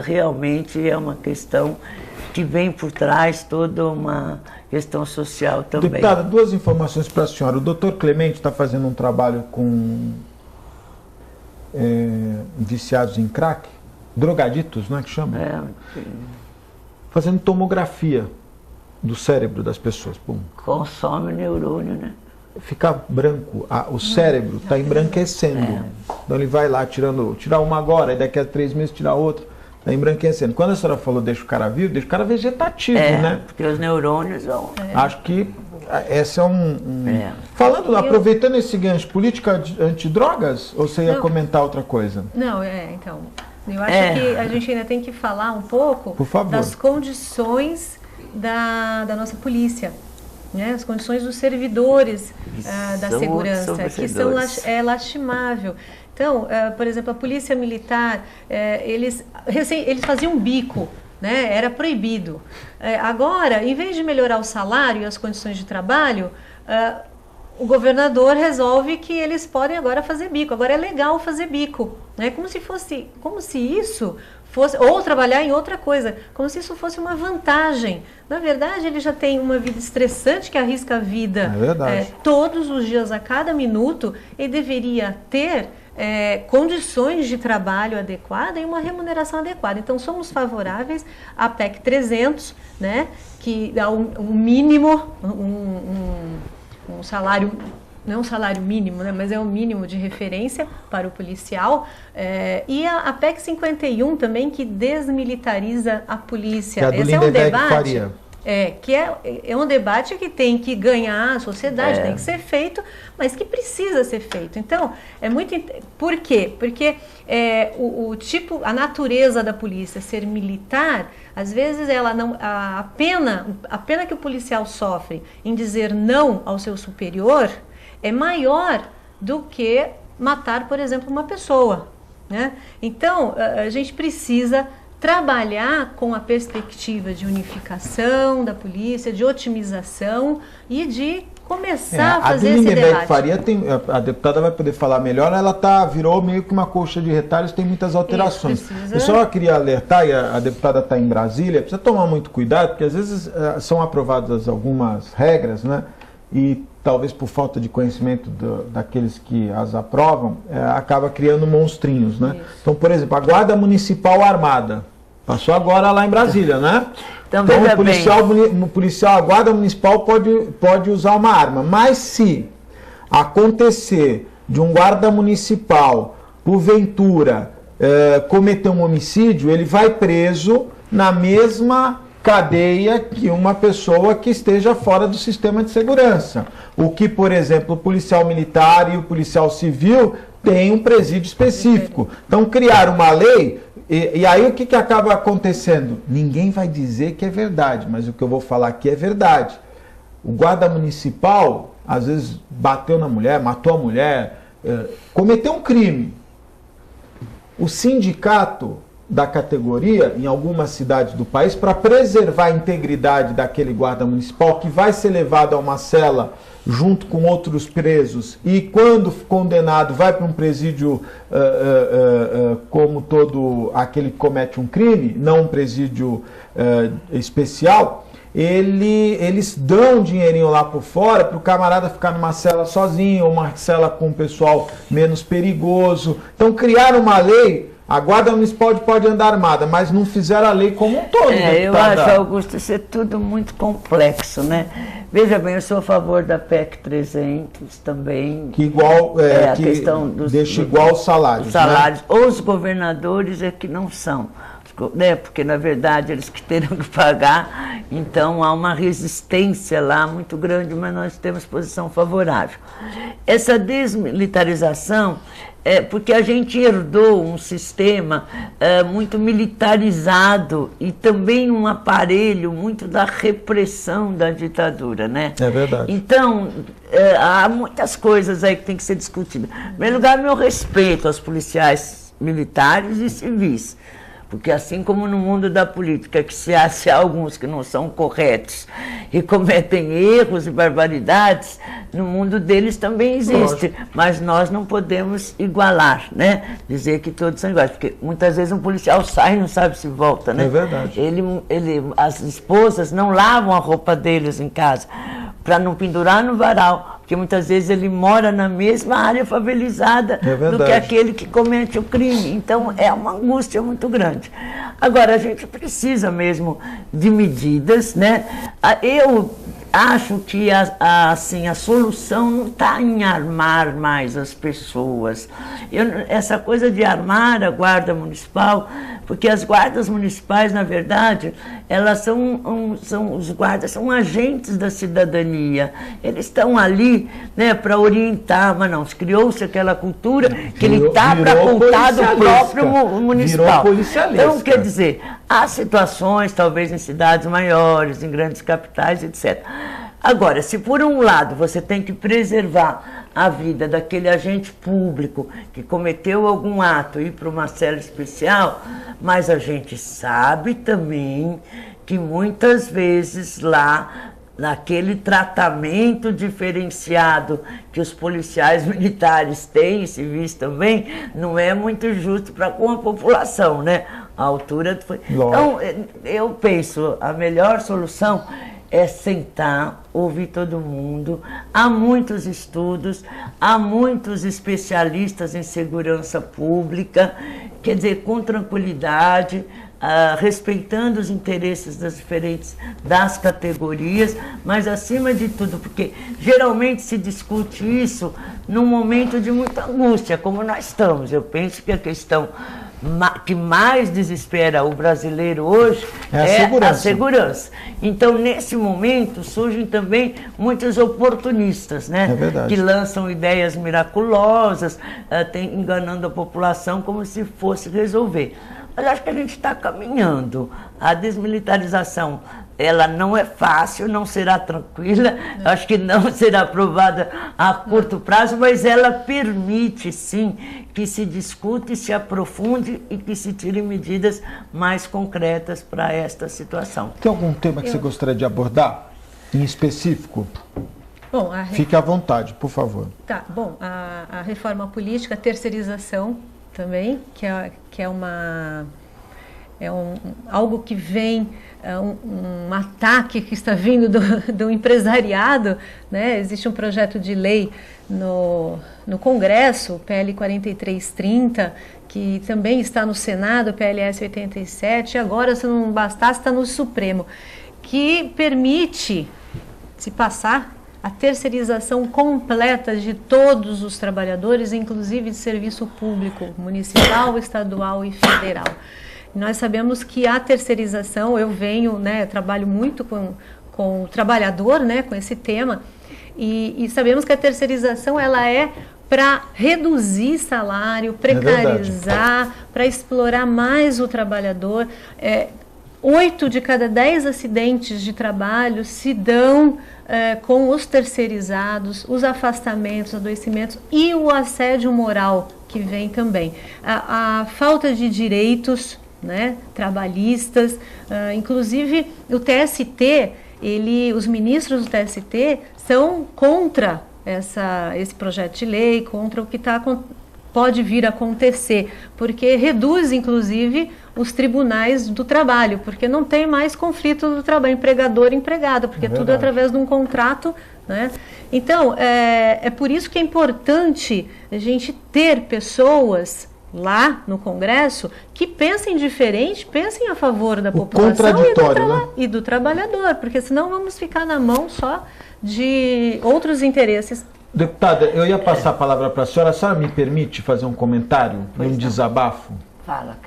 Realmente é uma questão que vem por trás toda uma questão social também. Deputada, 2 informações para a senhora. O doutor Clemente está fazendo um trabalho com viciados em crack, drogaditos, não é que chama? Fazendo tomografia do cérebro das pessoas. Pum. Consome neurônio, né? Fica branco, o cérebro está embranquecendo. Então ele vai lá tirar uma agora, e daqui a 3 meses tirar outra, está embranquecendo. Quando a senhora falou deixa o cara vivo, deixa o cara vegetativo, né? Porque os neurônios vão... Acho que esse é Falando, aproveitando esse gancho, política antidrogas, ou você ia comentar outra coisa? Não, então, eu acho que a gente ainda tem que falar um pouco das condições da nossa polícia. Né, as condições dos servidores da segurança, que são lastimável. Então, por exemplo, a polícia militar, eles faziam bico, né, era proibido. Agora, em vez de melhorar o salário e as condições de trabalho, o governador resolve que eles podem agora fazer bico. Agora é legal fazer bico, né, como se isso fosse, ou trabalhar em outra coisa, como se isso fosse uma vantagem. Na verdade, ele já tem uma vida estressante que arrisca a vida todos os dias, a cada minuto, e deveria ter condições de trabalho adequadas e uma remuneração adequada. Então, somos favoráveis à PEC 300, né, que dá um mínimo, um salário, não um salário mínimo, né, mas é um mínimo de referência para o policial, e a PEC 51 também, que desmilitariza a polícia. Esse é um debate que é um debate que tem que ganhar a sociedade, tem que ser feito, mas que precisa ser feito. Então, por quê? Porque a natureza da polícia ser militar, às vezes a pena que o policial sofre em dizer não ao seu superior é maior do que matar, por exemplo, uma pessoa, né? Então, a gente precisa trabalhar com a perspectiva de unificação da polícia, de otimização e de começar a fazer esse debate. Faria a deputada vai poder falar melhor, ela virou meio que uma colcha de retalhos, tem muitas alterações. Eu só queria alertar, e a deputada está em Brasília, precisa tomar muito cuidado, porque às vezes são aprovadas algumas regras, né, e talvez por falta de conhecimento daqueles que as aprovam, acaba criando monstrinhos, né? Isso. Então, por exemplo, a Guarda Municipal Armada, passou agora lá em Brasília, né? Então o policial, a Guarda Municipal pode usar uma arma, mas se acontecer de um guarda municipal, porventura, cometer um homicídio, ele vai preso na mesma cadeia que uma pessoa que esteja fora do sistema de segurança. O que, por exemplo, o policial militar e o policial civil têm um presídio específico. Então, criar uma lei, e aí o que acaba acontecendo? Ninguém vai dizer que é verdade, mas o que eu vou falar aqui é verdade. O guarda municipal, às vezes, bateu na mulher, matou a mulher, cometeu um crime. O sindicato da categoria, em algumas cidades do país, para preservar a integridade daquele guarda municipal, que vai ser levado a uma cela junto com outros presos, e quando condenado vai para um presídio como todo aquele que comete um crime, não um presídio especial, eles dão um dinheirinho lá por fora para o camarada ficar numa cela sozinho, ou uma cela com um pessoal menos perigoso. Então criaram uma lei. A Guarda Municipal pode andar armada, mas não fizeram a lei como um todo. Eu acho, Augusto, isso é tudo muito complexo, né? Veja bem, eu sou a favor da PEC 300 também. Que igual, a questão dos, deixa igual os salários. Né? Os governadores é que não são. Né? Porque, na verdade, eles que terão que pagar, então há uma resistência lá muito grande, mas nós temos posição favorável. Essa desmilitarização porque a gente herdou um sistema muito militarizado e também um aparelho muito da repressão da ditadura, né? É verdade. Então, há muitas coisas aí que tem que ser discutidas. Em primeiro lugar, meu respeito aos policiais militares e civis. Porque assim como no mundo da política, que se há alguns que não são corretos e cometem erros e barbaridades, no mundo deles também existe. Mas nós não podemos igualar, né? Dizer que todos são iguais. Porque muitas vezes um policial sai e não sabe se volta, né? É verdade. As esposas não lavam a roupa deles em casa para não pendurar no varal. Porque muitas vezes ele mora na mesma área favelizada do que aquele que comete o crime. Então, é uma angústia muito grande. Agora, a gente precisa mesmo de medidas, né? Eu acho que assim, a solução não está em armar mais as pessoas. Essa coisa de armar a Guarda Municipal, porque as guardas municipais, na verdade, elas os guardas são agentes da cidadania. Eles estão ali, né, para orientar, mas não, criou-se aquela cultura que ele está para contar do próprio municipal. Então, quer dizer, há situações, talvez em cidades maiores, em grandes capitais, etc. Agora, se por um lado você tem que preservar a vida daquele agente público que cometeu algum ato e ir para uma cela especial, mas a gente sabe também que muitas vezes lá, naquele tratamento diferenciado que os policiais militares têm, e civis também, não é muito justo com a população, né? A altura foi... Então, eu penso, a melhor solução é sentar, ouvir todo mundo. Há muitos estudos, há muitos especialistas em segurança pública, quer dizer, com tranquilidade, respeitando os interesses das categorias, mas acima de tudo, porque geralmente se discute isso num momento de muita angústia, como nós estamos. Eu penso que a questão que mais desespera o brasileiro hoje é a segurança. Então, nesse momento, surgem também muitos oportunistas, né? Que lançam ideias miraculosas, enganando a população como se fosse resolver. Mas acho que a gente está caminhando. A desmilitarização, ela não é fácil, não será tranquila, acho que não será aprovada a curto prazo, mas ela permite, sim, que se discute, se aprofunde e que se tirem medidas mais concretas para esta situação. Tem algum tema que você gostaria de abordar, em específico? Bom, fique à vontade, por favor. Tá, bom, a reforma política, a terceirização também, que é uma... algo que vem, um ataque que está vindo do empresariado, né? Existe um projeto de lei no Congresso, o PL 4330, que também está no Senado, o PLS 87, e agora, se não bastasse, está no Supremo, que permite, se passar, a terceirização completa de todos os trabalhadores, inclusive de serviço público, municipal, estadual e federal. Nós sabemos que a terceirização, eu venho, né, trabalho muito com o trabalhador, né, com esse tema, e sabemos que a terceirização ela é para reduzir salário, precarizar, para explorar mais o trabalhador. 8 de cada 10 acidentes de trabalho se dão com os terceirizados, os afastamentos, adoecimentos e o assédio moral que vem também. A falta de direitos, né, trabalhistas, inclusive o TST, os ministros do TST são contra esse projeto de lei, contra o que pode vir a acontecer, porque reduz, inclusive, os tribunais do trabalho, porque não tem mais conflito do trabalho, empregador e empregado, porque tudo é através de um contrato, né? Então, é por isso que é importante a gente ter pessoas lá no Congresso que pensem diferente, pensem a favor da população e do trabalhador, porque senão vamos ficar na mão só de outros interesses. Deputada, eu ia passar a palavra para a senhora me permite fazer um comentário, desabafo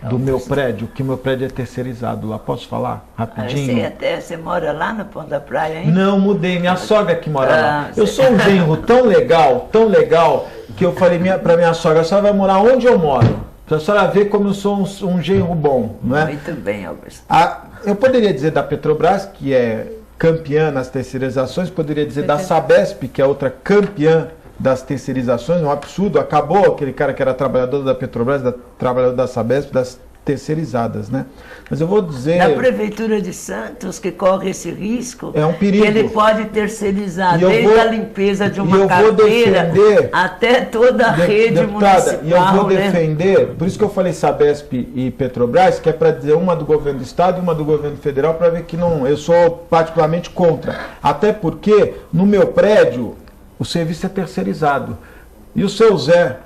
do meu prédio, que meu prédio é terceirizado lá, posso falar rapidinho? Você mora lá no Ponto da Praia, hein? Não, mudei, minha sogra que mora lá. Eu sou um genro tão legal, que eu falei para minha sogra, a senhora vai morar onde eu moro, para a senhora ver como eu sou um genro bom, não é? Muito bem, Augusto. Eu poderia dizer da Petrobras, que é campeã nas terceirizações, poderia dizer da Sabesp, que é outra campeã das terceirizações, um absurdo, acabou aquele cara que era trabalhador da Petrobras, trabalhador da Sabesp, das terceirizadas, né? Mas eu vou dizer... Na Prefeitura de Santos, que corre esse risco, é um perigo. Ele pode terceirizar desde a limpeza de uma carteira até toda a rede municipal. E eu vou defender, por isso que eu falei Sabesp e Petrobras, que é para dizer uma do governo do Estado e uma do governo federal, para ver que não, eu sou particularmente contra. Até porque, no meu prédio, o serviço é terceirizado. E o seu Zé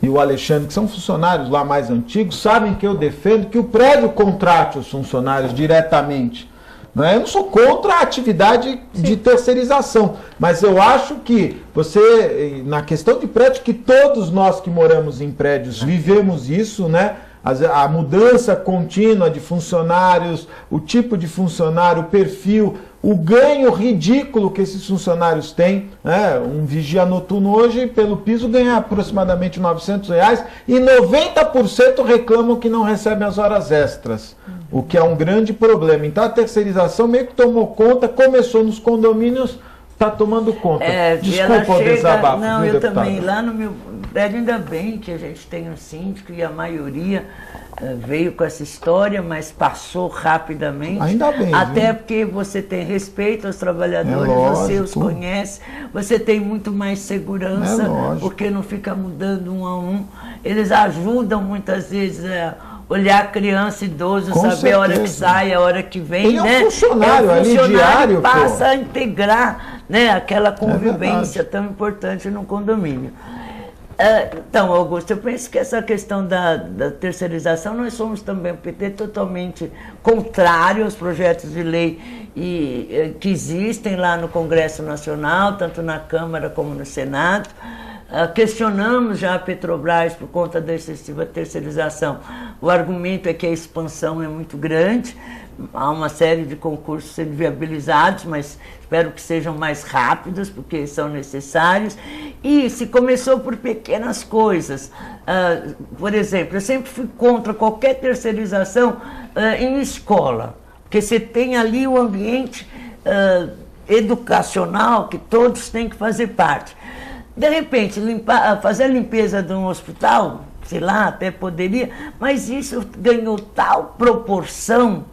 e o Alexandre, que são funcionários lá mais antigos, sabem que eu defendo que o prédio contrate os funcionários diretamente. Não é? Eu não sou contra a atividade de terceirização, mas eu acho que você, na questão de prédio, que todos nós que moramos em prédios vivemos isso, né? A mudança contínua de funcionários, o tipo de funcionário, o perfil, o ganho ridículo que esses funcionários têm, né? Um vigia noturno hoje, pelo piso, ganha aproximadamente R$900 e 90% reclamam que não recebem as horas extras, o que é um grande problema. Então a terceirização meio que tomou conta, começou nos condomínios, está tomando conta. Desculpa o desabafo. Não, eu também, lá no meu prédio, ainda bem que a gente tem um síndico e a maioria veio com essa história, mas passou rapidamente. Ainda bem. Até porque você tem respeito aos trabalhadores, você os conhece, você tem muito mais segurança, porque não fica mudando um a um. Eles ajudam muitas vezes a olhar a criança, idoso, com saber certeza. A hora que sai, a hora que vem, ele né? É um funcionário ali diário, passa a integrar, né, aquela convivência tão importante no condomínio. Então, Augusto, eu penso que essa questão da terceirização, nós somos também, o PT, totalmente contrário aos projetos de lei que existem lá no Congresso Nacional, tanto na Câmara como no Senado. Questionamos já a Petrobras por conta da excessiva terceirização. O argumento é que a expansão é muito grande, há uma série de concursos sendo viabilizados, mas espero que sejam mais rápidos, porque são necessários. E se começou por pequenas coisas. Por exemplo, eu sempre fui contra qualquer terceirização em escola, porque você tem ali o ambiente educacional que todos têm que fazer parte. De repente, fazer a limpeza de um hospital, sei lá, até poderia, mas isso ganhou tal proporção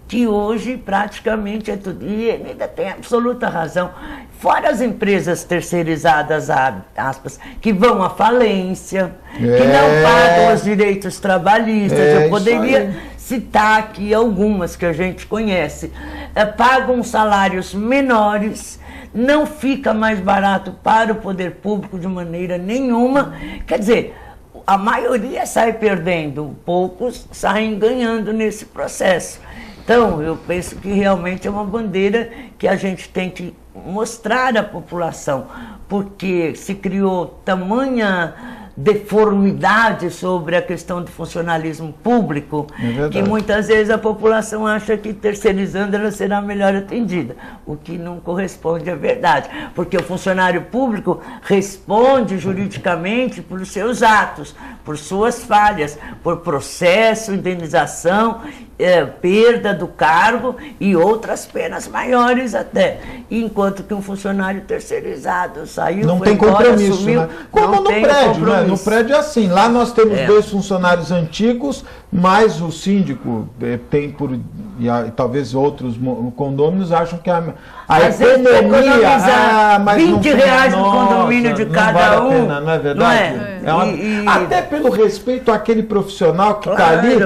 que hoje praticamente é tudo. E ele ainda tem absoluta razão. Fora as empresas terceirizadas, aspas, que vão à falência, que não pagam os direitos trabalhistas. Eu poderia citar aqui algumas que a gente conhece. Pagam salários menores, não fica mais barato para o poder público de maneira nenhuma. Quer dizer, a maioria sai perdendo, poucos saem ganhando nesse processo. Então, eu penso que realmente é uma bandeira que a gente tem que mostrar à população, porque se criou tamanha deformidade sobre a questão do funcionalismo público, que muitas vezes a população acha que terceirizando ela será melhor atendida, o que não corresponde à verdade, porque o funcionário público responde juridicamente por seus atos, por suas falhas, por processo, indenização, perda do cargo e outras penas maiores até. Enquanto que um funcionário terceirizado saiu, não foi tem embora, compromisso, assumiu, né? Como no prédio, né? No prédio é assim, lá nós temos 2 funcionários antigos, mas o síndico tem por, e talvez outros condôminos acham que a economia... mas R$20 no condomínio de cada vale a pena, não é verdade? Não é? Até pelo respeito àquele profissional que está ali,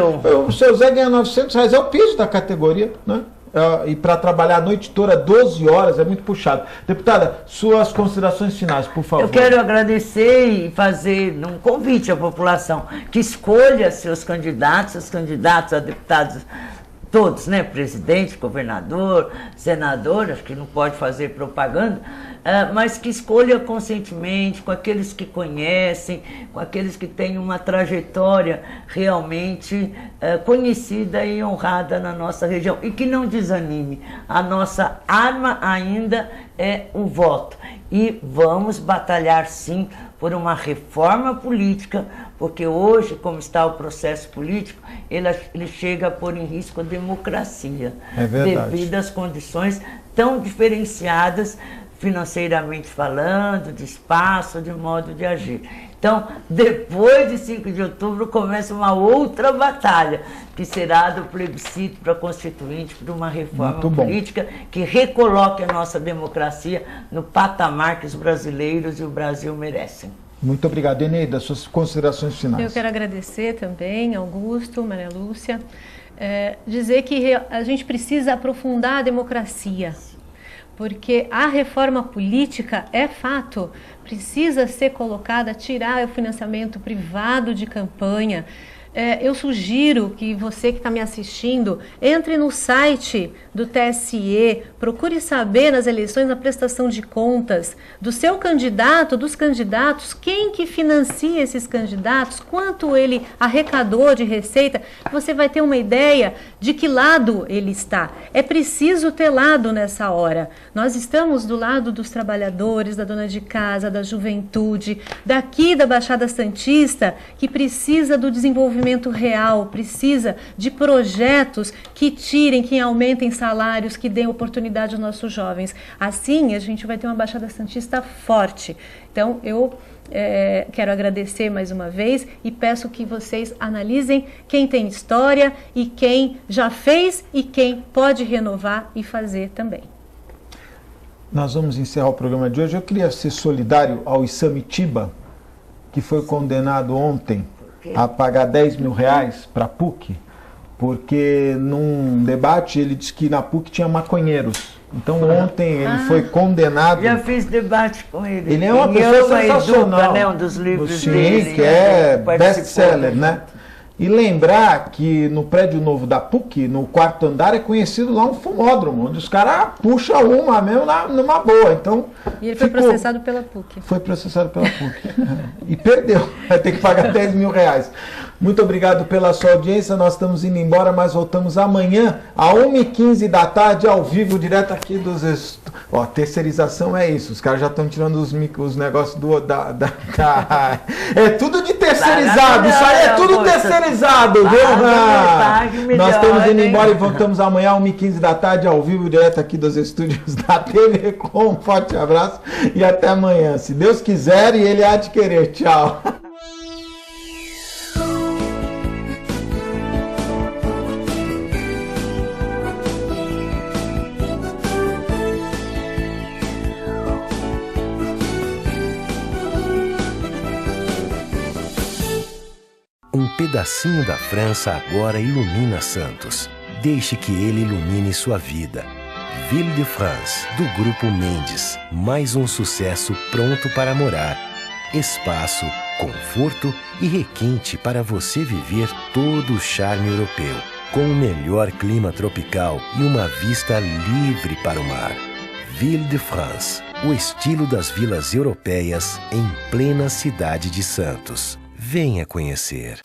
o seu Zé ganha R$900, é o piso da categoria, né? E para trabalhar a noite toda, 12 horas, é muito puxado. Deputada, suas considerações finais, por favor. Eu quero agradecer e fazer um convite à população que escolha seus candidatos a deputados, todos, né? Presidente, governador, senador, acho que não pode fazer propaganda, mas que escolha conscientemente, com aqueles que conhecem, com aqueles que têm uma trajetória realmente conhecida e honrada na nossa região. E que não desanime. A nossa arma ainda é o voto. E vamos batalhar, sim, por uma reforma política, porque hoje, como está o processo político, ele chega a pôr em risco a democracia. É verdade. Devido às condições tão diferenciadas, financeiramente falando, de espaço, de modo de agir. Então, depois de 5 de outubro, começa uma outra batalha, que será do plebiscito para constituinte, para uma reforma política que recoloque a nossa democracia no patamar que os brasileiros e o Brasil merecem. Muito obrigado. Eneida, suas considerações finais. Eu quero agradecer também, Augusto, Maria Lúcia, dizer que a gente precisa aprofundar a democracia, porque a reforma política é fato, precisa ser colocada, tirar o financiamento privado de campanha. Eu sugiro que você que está me assistindo, entre no site do TSE, procure saber nas eleições, na prestação de contas, do seu candidato, dos candidatos, quem que financia esses candidatos, quanto ele arrecadou de receita, você vai ter uma ideia de que lado ele está. É preciso ter lado nessa hora. Nós estamos do lado dos trabalhadores, da dona de casa, da juventude, daqui da Baixada Santista, que precisa do desenvolvimento real, precisa de projetos que tirem, que aumentem salários, que deem oportunidade aos nossos jovens. Assim, a gente vai ter uma Baixada Santista forte. Então, eu quero agradecer mais uma vez e peço que vocês analisem quem tem história e quem já fez e quem pode renovar e fazer também. Nós vamos encerrar o programa de hoje. Eu queria ser solidário ao Isamitiba, que foi condenado ontem a pagar R$10 mil para a PUC, porque num debate ele disse que na PUC tinha maconheiros. Então ontem ele foi condenado. Já fiz debate com ele. Ele é uma pessoa sensacional. Educa, né, um dos livros sim, dele. Que é best-seller, né? E lembrar que no prédio novo da PUC, no 4º andar, é conhecido lá um fumódromo, onde os caras puxam uma mesmo numa boa. Então, e ele foi processado pela PUC. Foi processado pela PUC. E perdeu. Vai ter que pagar R$10 mil. Muito obrigado pela sua audiência. Nós estamos indo embora, mas voltamos amanhã, às 1h15 da tarde, ao vivo, direto aqui dos... Ó, terceirização é isso. Os caras já estão tirando os negócios É tudo de terceirizado. Isso aí é tudo terceirizado, viu? Nós estamos indo embora e voltamos amanhã, às 1h15 da tarde, ao vivo, direto aqui dos estúdios da TV Com. Um forte abraço e até amanhã. Se Deus quiser e Ele há de querer. Tchau. Um pedacinho pedacinho da França agora ilumina Santos. Deixe que ele ilumine sua vida. Ville de France, do Grupo Mendes. Mais um sucesso pronto para morar. Espaço, conforto e requinte para você viver todo o charme europeu. Com o melhor clima tropical e uma vista livre para o mar. Ville de France, o estilo das vilas europeias em plena cidade de Santos. Venha conhecer.